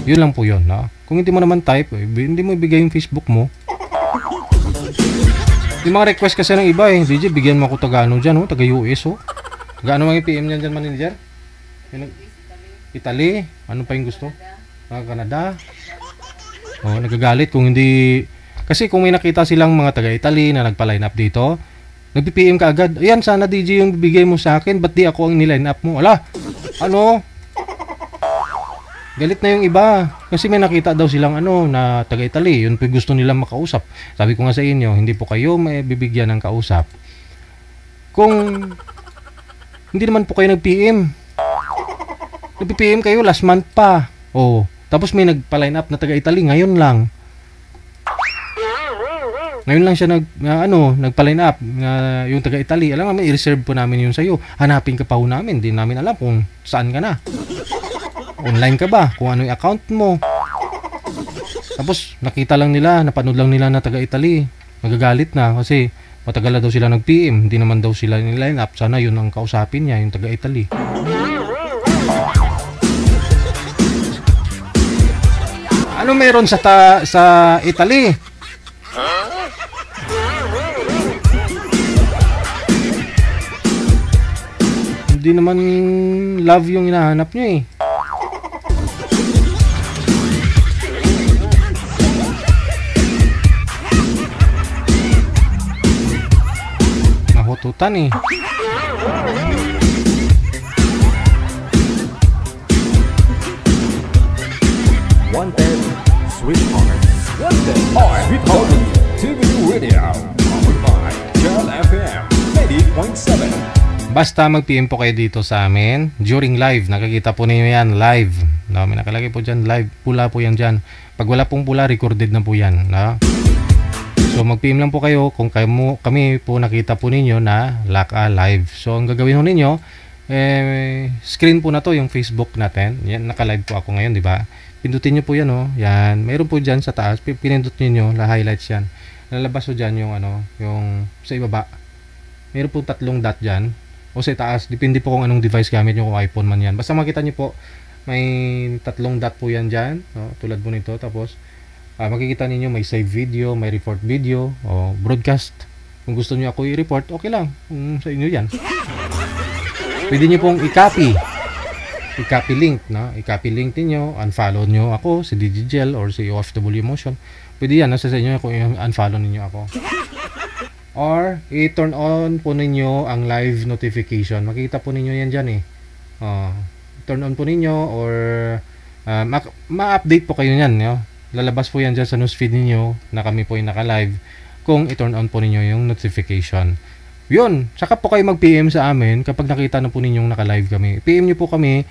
Yun lang po yun. No? Kung hindi mo naman type, hindi mo ibigay yung Facebook mo. Yung mga request kasi ng iba eh. DJ, bigyan mo ako taga-ano dyan, taga US. Taga-ano mga PM nyan dyan, manager? Italy? Ano pa yung gusto? Canada? Nagagalit kung hindi. Kasi kung may nakita silang mga taga-Italy na nagpa-line up dito, nagpi-PM ka agad, ayan, sana DJ yung bibigay mo sa akin, ba't di ako ang niline up mo? Ala, galit na yung iba. Kasi may nakita daw silang na taga-Italy, yun po gusto nilang makausap. Sabi ko nga sa inyo, hindi po kayo may bibigyan ng kausap kung hindi naman po kayo nag-PM. Nag-PM kayo last month pa. Tapos may nagpa-line up na taga-Italy ngayon lang. Ngayon lang siya nagpa-line up yung taga-Italy. Alam mo, i-reserve po namin yun sa'yo. Hanapin ka pa ho namin. Hindi namin alam kung saan ka na. Online ka ba? Kung ano yung account mo. Tapos nakita lang nila, napanood lang nila na taga-Italy. Magagalit na kasi matagal na daw sila nag-PM. Hindi naman daw sila ni-line up. Sana yun ang kausapin niya, yung taga-Italy. Ano meron sa Italy? Hindi naman love yung hinahanap nyo eh. Nahututan eh. Wanted Sweetheart. Wanted Sweetheart. TV Radio. Powered by Girl FM 90.7. Basta mag-PM po kayo dito sa amin during live. Nakikita po ninyo yan live. No, may nakalagay po dyan live. Pula po yan dyan. Pag wala pong pula, recorded na po yan. No? So mag-PM lang po kayo kung kami po nakita po ninyo na live. So ang gagawin po ninyo, screen po na to yung Facebook natin. Yan, naka-live po ako ngayon, di ba? pindutin nyo po yan, oh. Yan. Mayroon po dyan sa taas. Pinindot nyo la highlights yan. Lalabas po dyan yung ano, yung sa ibaba. Mayroon po 3 dot dyan. O sa taas. Depende po kung anong device gamit nyo, kung iPhone man yan. Basta makita nyo po, may 3 dot po yan dyan. No? Tulad po nito. Tapos, makikita niyo may save video, may report video, o broadcast. Kung gusto nyo ako i-report, okay lang. Kung sa inyo yan. Pwede nyo pong i-copy. I-copy link, no? I-copy link niyo, unfollow nyo ako, si Digigel or si OFW Motion. Pwede yan, nasa sa inyo kung unfollow niyo ako. Or, i-turn on po ninyo ang live notification. Makikita po ninyo yan dyan eh. Turn on po ninyo or ma-update po kayo yan. No? Lalabas po yan dyan sa newsfeed ninyo na kami po yung naka-live kung i-turn on po ninyo yung notification. Yun, saka po kayo mag-PM sa amin kapag nakita na po ninyong naka-live kami. PM nyo po kami,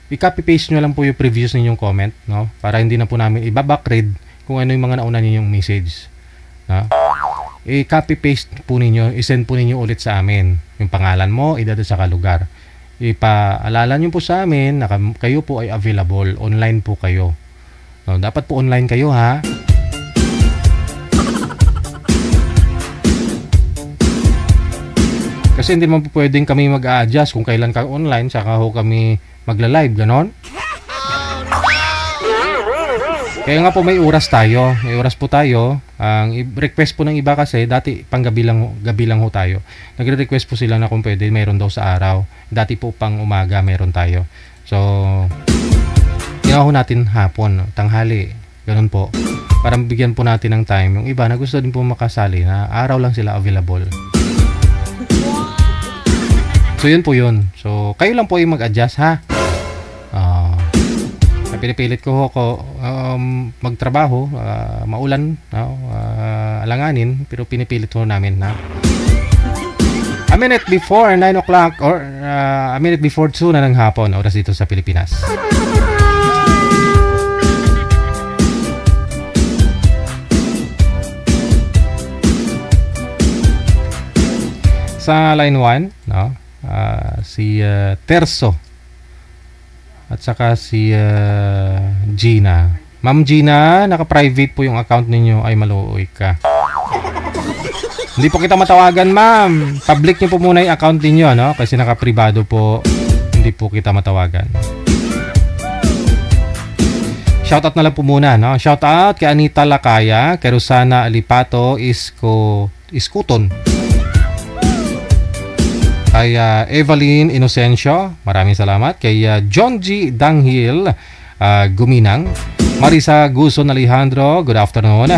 i-copy-paste nyo lang po yung previous ninyong comment, no? Para hindi na po namin i-backread kung ano yung mga nauna ninyong message. No? I-copy-paste po ninyo, i-send po ninyo ulit sa amin. Yung pangalan mo, edad sa lugar. Ipaalala nyo po sa amin na kayo po ay available. Online po kayo. No, dapat po online kayo, ha? Kasi hindi naman po pwedeng kami mag-a-adjust kung kailan ka online, saka ho kami magla-live, ganon? Kaya nga po may oras tayo. May oras po tayo. Ang request po ng iba kasi, dati pang gabi lang ho tayo. Nagre-request po sila na kung pwede, mayroon daw sa araw. Dati po pang umaga, mayroon tayo. So, ginawa ho natin hapon, tanghali. Ganon po. Para bigyan po natin ng time. Yung iba na gusto din po makasali na araw lang sila available. So, yun po yun. So, kayo lang po yung mag-adjust, ha? Pinipilit ko magtrabaho, maulan, alanganin, pero pinipilit ko namin, na. A minute before 9 o'clock or a minute before 2 na ng hapon, oras dito sa Pilipinas. Sa line 1, no? Si Terso at saka si Gina. Ma'am Gina, naka-private po yung account ninyo. Ay, maluoy ka. Hindi po kita matawagan, ma'am. Public nyo po muna yung account ninyo, no? Kasi naka-privado po. Hindi po kita matawagan. Shoutout na lang po muna, no? Shoutout kay Anita Lakaya, kay Rosana Alipato, Iskuton. Kay Evelyn Inocencio, maraming salamat. Kay John G. Danghil Guminang. Marisa Guson Alejandro, good afternoon.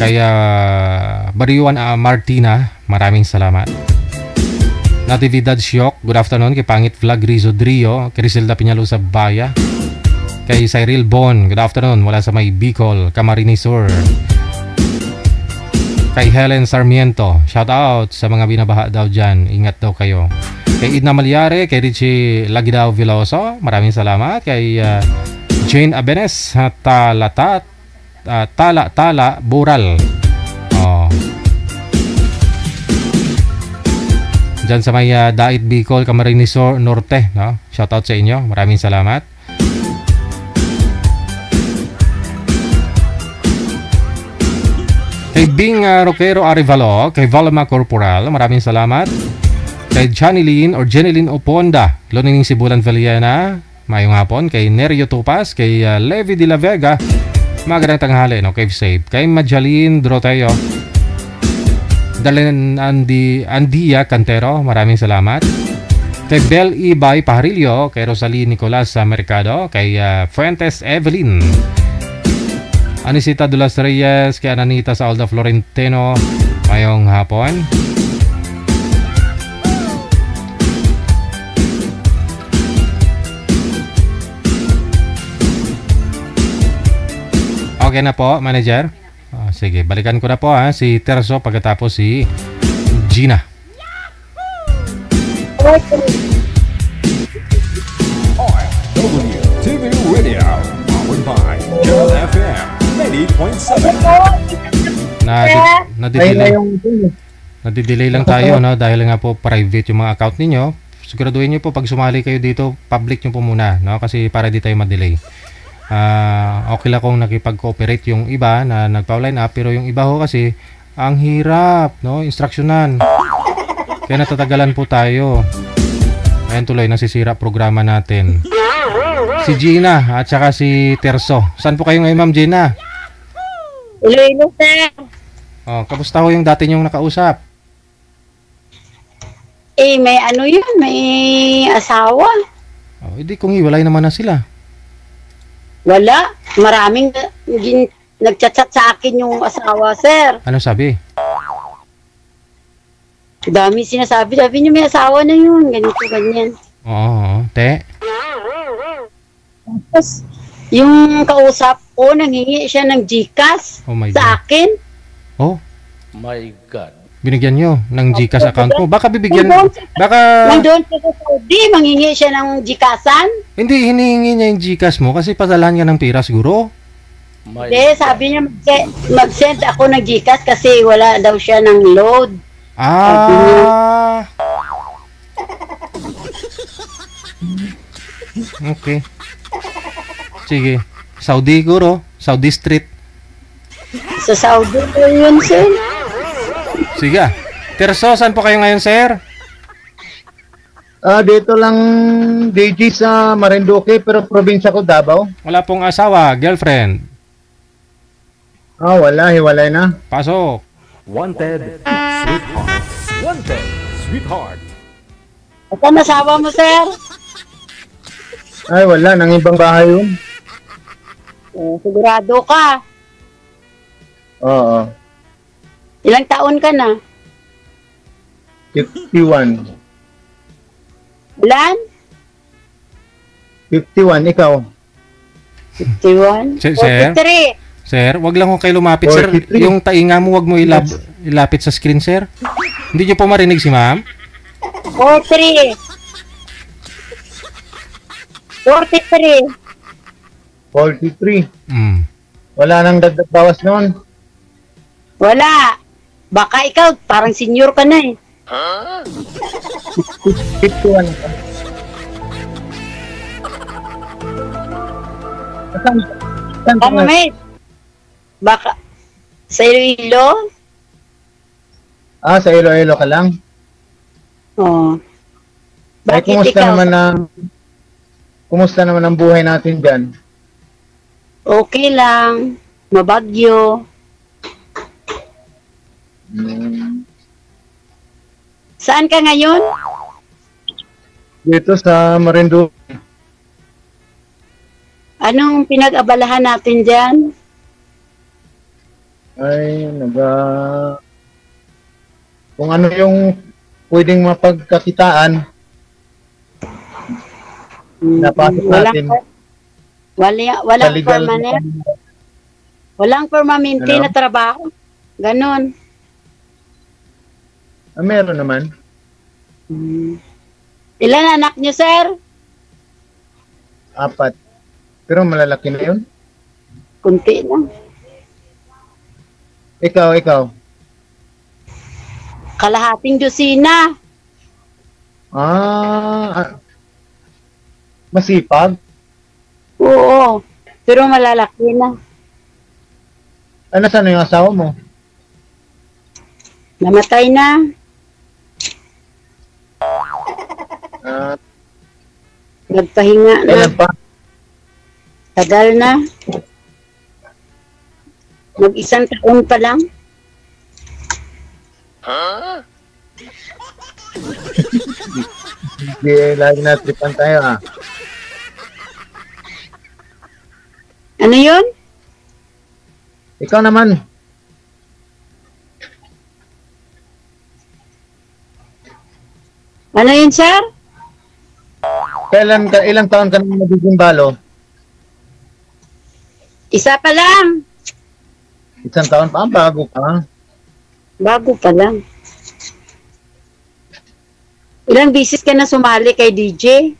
Kay Bariwan Martina, maraming salamat. Natividad Syok, good afternoon. Kay Pangit Vlog Rizzo Drio, kay Rizilda Piñalo sa Baya. Kay Cyril Bon, good afternoon. Wala sa may Bicol, Camarines Sur. Kay Helen Sarmiento, shout out sa mga binabaha daw dyan. Ingat daw kayo. Kay Idna Malyare, kay Richie Lagidao Veloso, maraming salamat. Kay Jane Abenes, Tala Bural. Dyan sa may Dait Bicol, Camarines Norte, no? Shout out sa inyo, maraming salamat. Kay Bing Roquero Arevalo, kay Valma Corporal, maraming salamat. Kay Janeline Oponda, Lonining Sibulan Valiana, mayong hapon. Kay Nerio Tupas, kay Levi de la Vega, magandang tanghali, no? Kay Safe. Kay Majaline Droteo, Dalen Andia Cantero, maraming salamat. Kay Bel Ibay Pajarillo, kay Rosalie Nicolas Mercado, kay Fuentes Evelyn, Anisita Dulas Reyes, kay Ananita sa Alda Florentino, mayong hapon. Okay na po, manager? Sige, balikan ko na po, ha, si Terso pagkatapos si Gina. OFW TV Radio, powered by Girl FM 90.7. Nadidelay lang tayo, no? Dahil nga po private yung mga account ninyo. Siguraduhin nyo po pag sumali kayo dito, public nyo po muna, no? Kasi para di tayo madelay. Okay lang kung nakipag-cooperate yung iba na nagpa-line up, pero yung iba ho kasi ang hirap, no? Instruksyonan. Kaya natatagalan po tayo. Ayan tuloy, nasisira programa natin. Si Gina at saka si Terso. Saan po kayo ngayon, Ma'am Gina? Iloilo, sir. Kamusta ho yung dati nyong nakausap? May ano yun, may asawa. Hindi kung hiwalay naman na sila. Wala. Maraming nagchat-chat sa akin yung asawa, sir. Ano sabi? Dami sinasabi. Sabi niyo may asawa na yun. Ganito, ganyan. Oo, te. Tapos, yung kausap ko, nanghingi siya ng GCash sa akin. Oh? My God. Binigyan nyo ng GCash account mo. Baka bibigyan... Baka... Nandun siya sa Saudi, manghingi siya ng GCashan. Hindi, hinihingi niya yung GCash mo kasi padalahan ka ng pira siguro. Hindi, sabi niya mag-send ako ng GCash kasi wala daw siya ng load. Okay. Sige. Saudi siguro. Saudi Street. Sa Saudi yun, sir. Sige. Terso, saan po kayo ngayon, sir? Dito lang, DJ sa Marinduque, pero probinsya ko, Davao. Wala pong asawa, girlfriend? Wala, hiwalay na. Pasok. Wanted, sweetheart. Wanted, sweetheart. Saan asawa mo, sir? Ay, wala, nang ibang bahay yun. Sigurado ka. Oo. Ilang taon ka na? 51. Ilan? 51, ikaw? 51? Sir, 43. Sir, wag lang ko kayo lumapit, sir. 43. Yung tainga mo, wag mo ilapit sa screen, sir. Hindi niyo po marinig si ma'am? 43. 43. 43. Wala nang dagdag bawas noon. Wala. Baka ikaw, parang senior ka na eh. 51. Tama, mate. Baka, sa Iloilo? Sa Iloilo ka lang? Oo. Ay, kumusta naman ang buhay natin dyan? Okay lang. Mabagyo. Saan ka ngayon? Dito sa Marinduque. Anong pinag-abalahan natin dyan? Ay, kung ano yung pwedeng mapagkakitaan, napasok natin. Walang permanent. Walang permanente na trabaho. Ganon. Meron naman. Ilan anak niyo, sir? 4. Pero malalaki na yun. Kunti lang. Ikaw. Kalahating dosina. Masipag? Oo. Pero malalaki na. Saan yung asawa mo? Namatay na. Nagpahinga na. Kailan pa? Tagal na. Mag-isang taon pa lang. Hindi, lagi na tripan tayo Ano yun? Ikaw naman. Ano yun, sir? Ilang taon ka naman magiging balo? Isa pa lang. Isang taon pa? Bago ka? Bago pa lang. Ilang bisis ka na sumali kay DJ?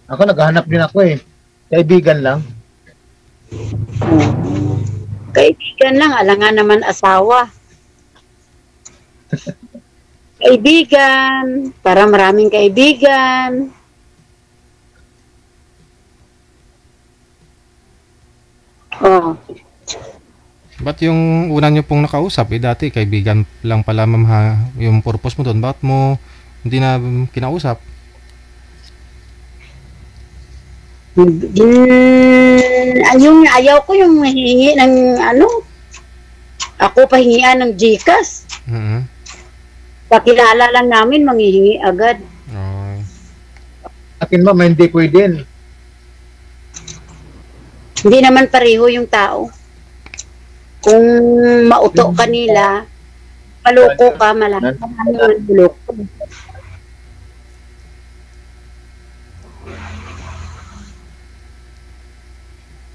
Ako naghahanap din ako eh. Kaibigan lang. Kaibigan lang, alangan naman asawa. Kaibigan, para maraming kaibigan. Oh. Ba't yung una nyo pong nakausap, dati kaibigan lang pala ma'am ha, yung purpose mo doon, bakit mo hindi na kinausap? Yung ayaw ko yung hihingi ng ako pahingian ng GCash. Pakilala lang namin, manghihingi agad. Akin ma'am, hindi pwede. Hindi naman pareho yung tao. Kung mauto ka nila, maloko ka, malaki ka naman maloko.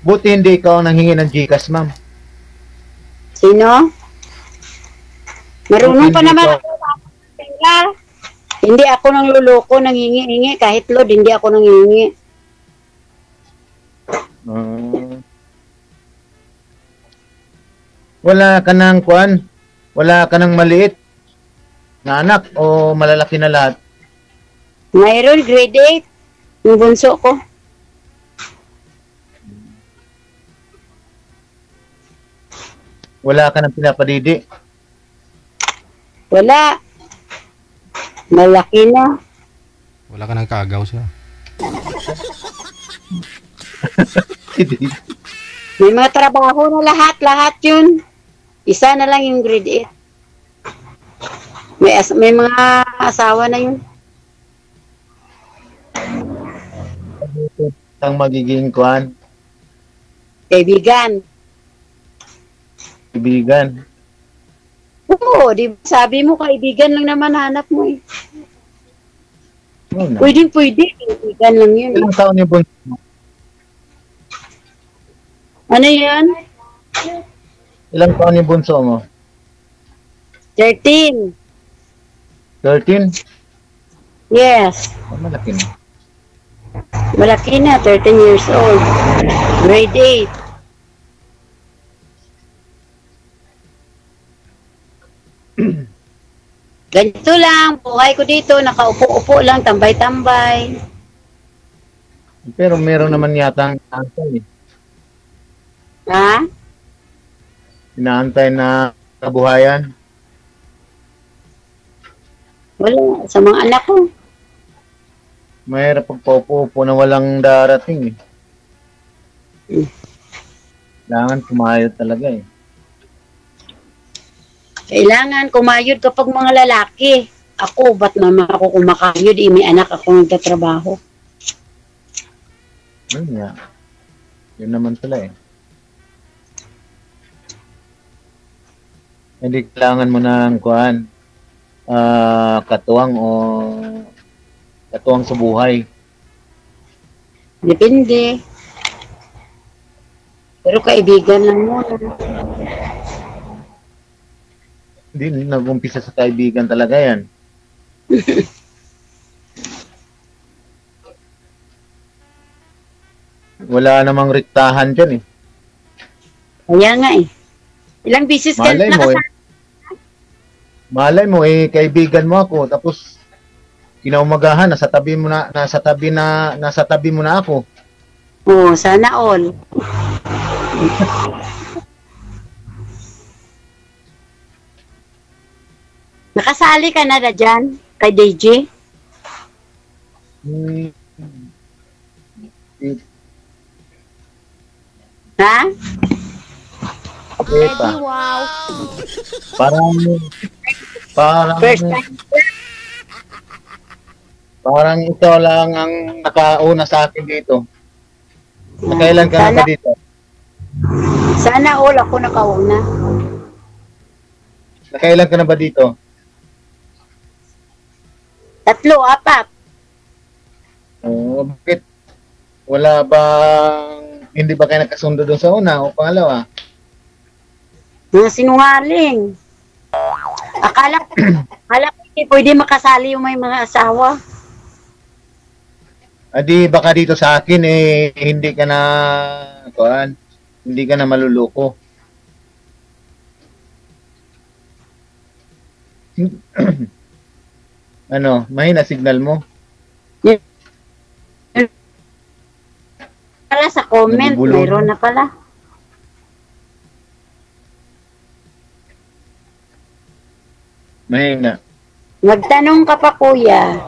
Buti hindi ikaw ang nanghingi ng GCash, ma'am. Sino? Marunong pa naman ako. Hindi ako nang luloko, nang hingi-hingi. Kahit load, hindi ako nang hingi. Wala ka ng kuan? Wala ka ng maliit na anak o malalaki na lahat? Mayroon, grade 8. Yung bunso ko. Wala ka ng pinapadidi? Wala. Malaki na. Wala ka ng kagaw siya. May mga trabaho na lahat yun. Isa na lang yung grade 8. May mga asawa na yun. Ang magiging kuan? Kaibigan. Kaibigan. Oo, di ba sabi mo kaibigan lang naman hanap mo eh. No. Pwede, kaibigan lang yun. Ilang taon yung bunso mo? Ano yan? Ilang taon yung bunso mo? 13. 13? Yes. Malaki na. Malaki na, 13 years old. Grade 8. Ganito lang, buhay ko dito, nakaupo-upo lang, tambay-tambay. Pero meron naman yata ang inaantay. Ha? Inaantay na kabuhayan. Wala, sa mga anak ko. Mahirap pagpaupo-upo na walang darating eh. Kailangan kumayod talaga eh. Kailangan kumayod kapag mga lalaki. Ako, ba't naman ako kumakayod? May anak ako nagtatrabaho. Yun nga. Yun naman sila eh. Hindi kailangan mo ng kuhan, katuwang o katuwang sa buhay. Depende. Pero kaibigan lang muna. Hindi nag-umpisa sa kaibigan talaga yan. Wala namang riktahan dyan eh. Kaya nga eh. Ilang bisis ka Malay mo eh. Malay mo eh, kaibigan mo ako. Tapos, kinaumagahan, nasa tabi mo na ako. Oo, sana all. Nakasali ka na dyan kay DJ? Ha? Epa. Wow. Parang ikaw lang ang nakauna sa akin dito. Kailan ka na ba dito? Sana all ako nakauna. Kailan ka na ba dito? 3, 4. Oh, bakit? Wala bang, hindi ba kayo nagkasundo doon sa una o pangalawa? Mga sinungaling. Akala ko hindi pwede makasali yung may mga asawa. Adi baka dito sa akin eh hindi ka na kuan, hindi ka na maluluko. Ano, mahina signal mo. Pala sa comment, Nabubulong. mayroon na pala. Mahina. Magtanong ka pa, kuya.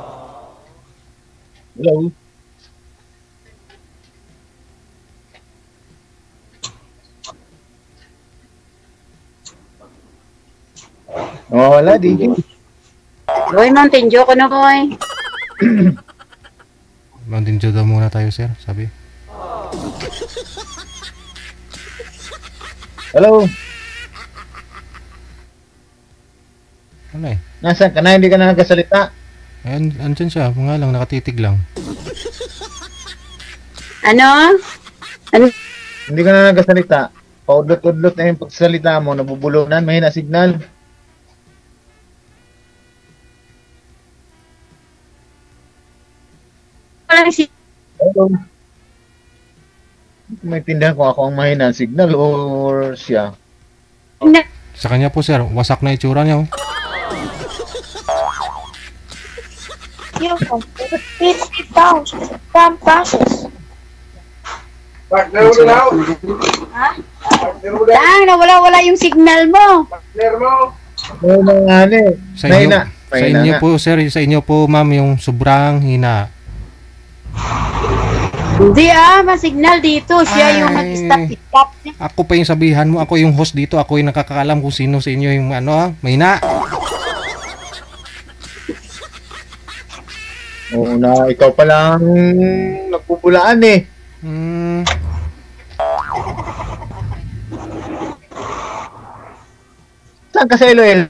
Hello. Oh, wala, DJ. Boy, Mountain Dew ko na, boy. Mountain Dew daw muna tayo, sir, sabi. Hello. Ano eh? Nasaan ka na? Hindi ka na nagkasalita. Ayan, andyan siya. Mga lang, nakatitig lang. Ano? Ano? Hindi ka na nagkasalita. Paudlot-udlot na yung pagsalita mo. Nabubulunan. Mahina signal. Walang si... Hello. May tindahan kung ako ang mahina signal or siya. Sa kanya po, sir. Wasak na itsura niya. Oh. Tang, nawala-wala yung signal mo. Oo, mga ano Sa inyo, sa inyo po, sir. Sa inyo po, ma'am, yung sobrang hina. Hindi masignal dito. Siya yung mag-stop niya. Ako pa yung sabihan mo. Ako yung host dito. Ako yung nakakaalam kung sino sa inyo yung ano, mahina. Oo na, ikaw pa lang nagpupulaan eh. Saan ka sa Iloilo?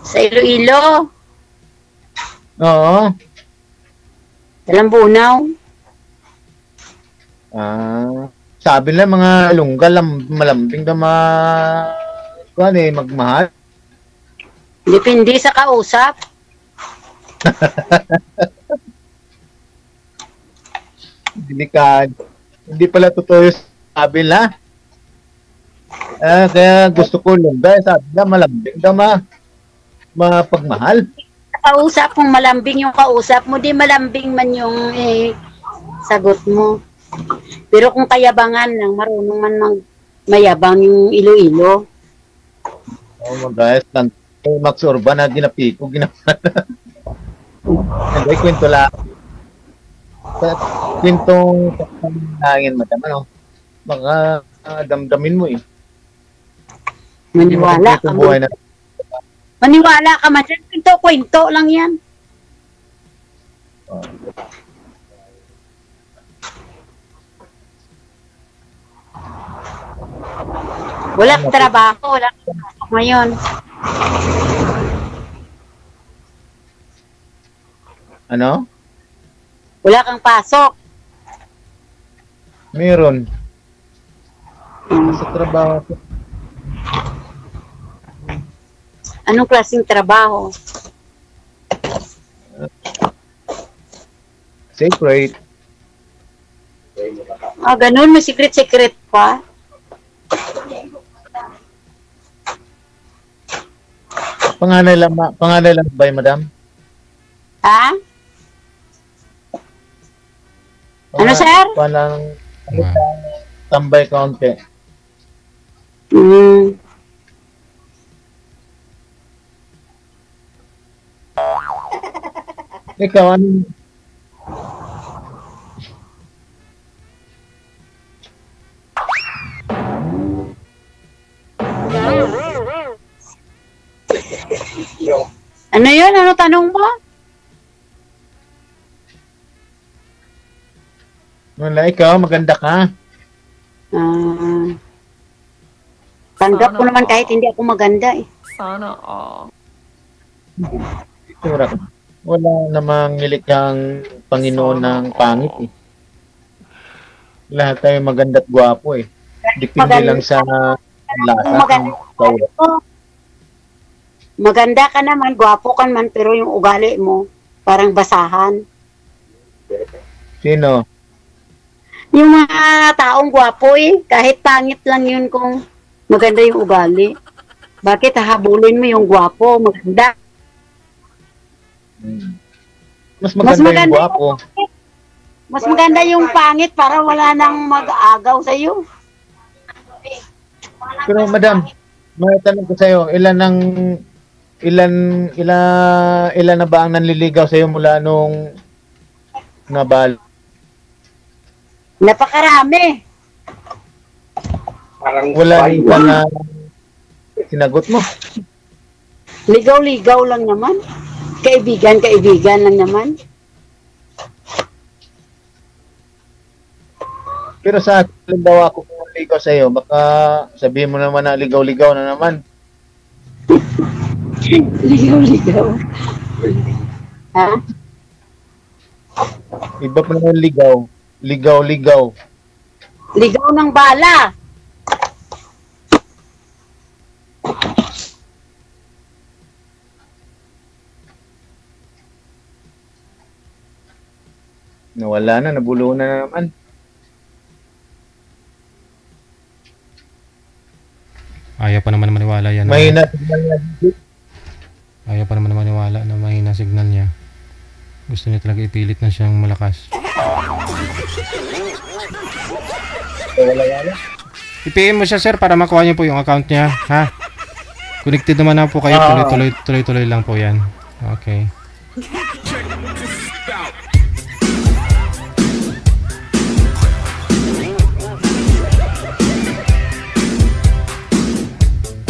Sa Iloilo. Oo. Dalang bunaw. Sabi lang mga lungga, malambing na magmahal. Depende sa kausap. Delikado. Hindi pala totoo yung sabi na. Kaya gusto ko lungga. Sabi na malambing na mapagmahal. Kausap, kung malambing yung kausap mo, di malambing man yung sagot mo. Pero kung kayabangan lang, marunong man mayabang yung Iloilo. Oh guys, Max Urban na ginapiko, Hindi, kwento lang. Kwentong hangin, madam, ano? Baka damdamin mo eh. Maniwala ka mo. Maniwala ka man. Kwento lang yan. Wala kang trabaho. Wala kang trabaho ngayon. Ano? Wala kang pasok. Meron. Sa trabaho. Anong klaseng trabaho? Secret. Ganun. May secret pa. Panganay lang ba yun, madam? Ha? Ano, sir? Parang tambay kaunti. Ikaw, ano? Ano yun? Ano tanong mo? Wala, ikaw, maganda ka. Tanggap ko naman kahit hindi ako maganda eh. Sana all. Wala namang nilikang Panginoon ng pangit eh. Lahat tayo maganda at gwapo eh. Depende lang sa lasa ng tao. Maganda ka naman, gwapo ka naman, pero yung ugali mo, parang basahan. Sino? Yung mga taong gwapo eh, kahit pangit lang yun kung maganda yung ugali. Bakit hahabulin mo yung gwapo, maganda? Mas maganda yung gwapo. Mas maganda yung pangit para wala nang mag-aagaw sa'yo. Pero madam, may tanong ko sa'yo, ilan na ba ang nanliligaw sa'yo mula nung nabal? Napakarami. Parang wala isa na sinagot mo. Ligaw-ligaw lang naman. Kaibigan lang naman. Pero sa halimbawa ako kung ligaw sa'yo, baka sabihin mo naman na ligaw-ligaw na naman. Ligaw-ligaw. Ha? Iba pa naman ligaw. Ligaw-ligaw. Ligaw ng bala. Nawala na, nabulo na naman. Ayaw pa naman maniwala yan. Mahina signal niya. Ayaw pa naman maniwala na mahina signal niya. Gusto niya talaga ipilit na siyang malakas. I-PM mo siya, sir, para makuha niyo po yung account niya, ha? Connected naman na po kayo, tuloy-tuloy lang po yan. Okay.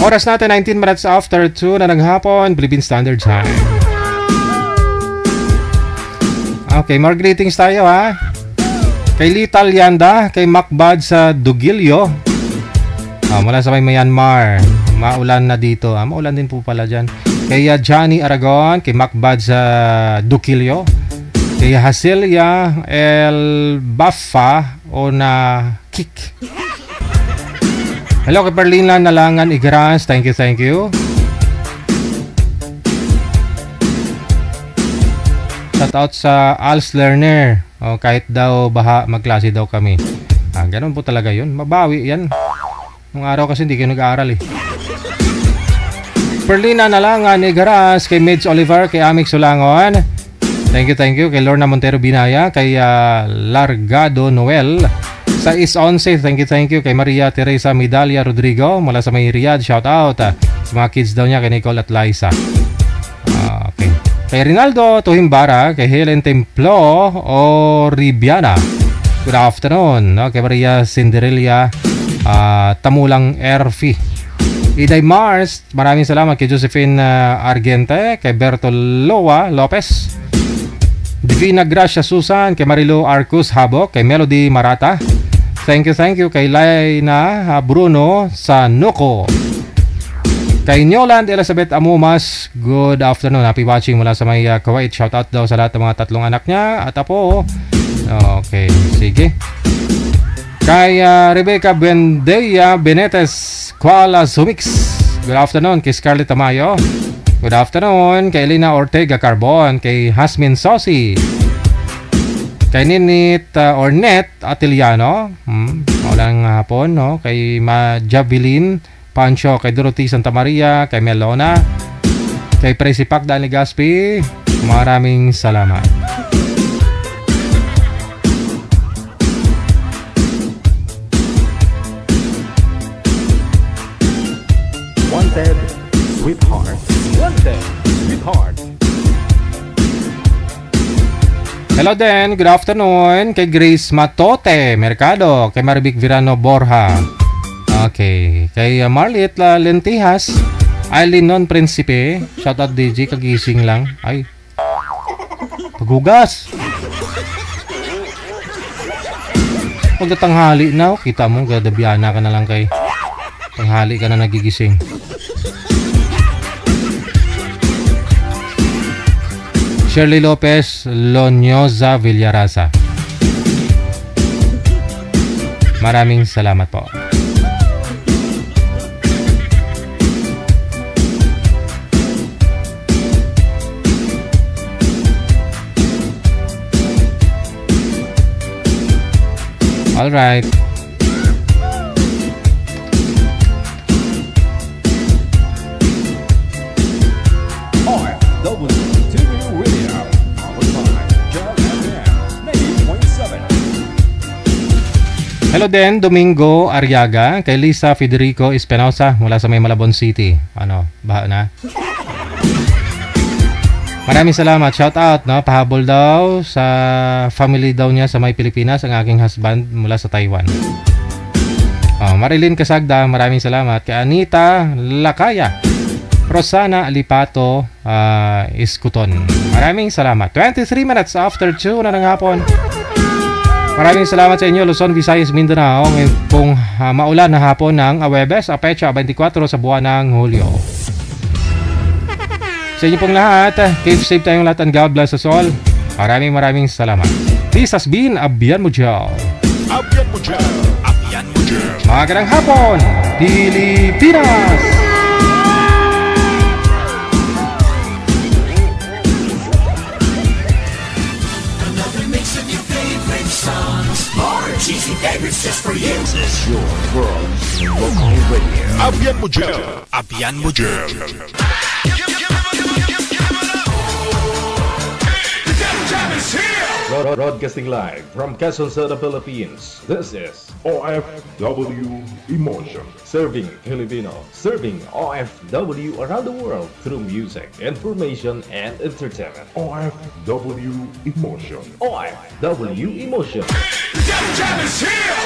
Oras natin 19 minutes after 2 na naghapon, Philippine Standard Time. Okay, more greetings tayo, ha. Kay Lital Yanda, kay Macbad sa Dugilio. Mula sa may Myanmar. Maulan na dito. Maulan din po pala dyan. Kay Johnny Aragon, kay Macbad sa Dugilio. Kay Hasilia El Bafa o na Kik. Hello kay Perlina Nalangan Igrans. Thank you. Shout out sa Als Lerner. Kahit daw baha, magklase daw kami. Ganun po talaga yun. Mabawi yan. Nung araw kasi hindi kayo nag-aaral eh. Perlina Nalangan Igrans. Kay Mids Oliver. Kay Amix Sulangon. Thank you. Kay Lorna Montero Binaya. Kay Largado Noel. Sa East 11, thank you. Kay Maria Teresa Medalia Rodrigo mula sa may Riyadh, shout out. Sa mga kids daw niya, kay Nicole at Liza. Okay. Kay Rinaldo Tuhimbara, kay Helen Templo o Ribiana. Good afternoon. Kay Maria Cinderella Tamulang Erfi. Iday Mars, maraming salamat. Kay Josephine Argente, kay Bertoloa Lopez. Divina Gracia Susan, kay Marilo Arcus Habok, kay Melody Marata. Thank you kay Laina Bruno sa Nuko. Kay Nyoland Elizabeth Amumas, good afternoon. Happy watching mula sa may Kuwait. Shoutout daw sa lahat ng mga tatlong anak niya at apo. Okay, sige. Kay Rebecca Buendea Benetes Kuala Sumix. Good afternoon kay Scarlett Tamayo. Good afternoon kay Elena Ortega Carbon, kay Hasmin Sosi. Kay Ninit Ornet Atiliano, maulang hapon, no? Kay Javelin Pancho, kay Dorothy Santa Maria, kay Melona, kay Presipak Dani Gaspi, maraming salamat. Wanted, sweetheart. Hello din, good afternoon kay Grace Matote Mercado, kay Maribic Virano Borja. Okay, kay Marliet Lentijas, Aileen Non Principe, shoutout DJ, kagising lang. Ay, pagugas. Pagkatanghali na, kita mo, gadabiana ka na lang kay tanghali ka na nagigising. Shirley Lopez Lonyosa Villarasa. Maraming salamat po. All right. TV Radio. Powered by Jam FM 90.7. Hello din, Domingo Ariaga, kay Lisa Federico Espinosa mula sa May Malabon City. Ano, baha na? Maraming salamat. Shout out, no? Pahabol daw sa family daw niya sa May Pilipinas, ang aking husband mula sa Taiwan. Marilyn Kasagda, maraming salamat. Kay Anita Lakaya, Rosana Alipato, Iskuton. Maraming salamat. 23 minutes after 2 na ng hapon. Maraming salamat sa inyo, Luzon, Visayas, Mindanao. Ngayon pong maulan na hapon ng Huwebes, Pecha 24 sa buwan ng Hulyo. Sa inyo pong lahat, keep safe tayong lahat and God bless us all. Maraming salamat. This has been Abian Mujal. Abian Mujal. Abian Mujal. Magandang hapon, Pilipinas! Another mix of your favorite songs. More cheesy favorites just for you. This is your world local radio. Abian Mujal. Abian Mujal. Broadcasting live from Quezon City, Philippines. This is OFW Emotion. Serving Filipino, serving OFW around the world through music, information, and entertainment. OFW Emotion. OFW Emotion. Jam is here.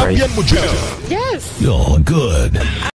Abian Mujal. Yes. You're good.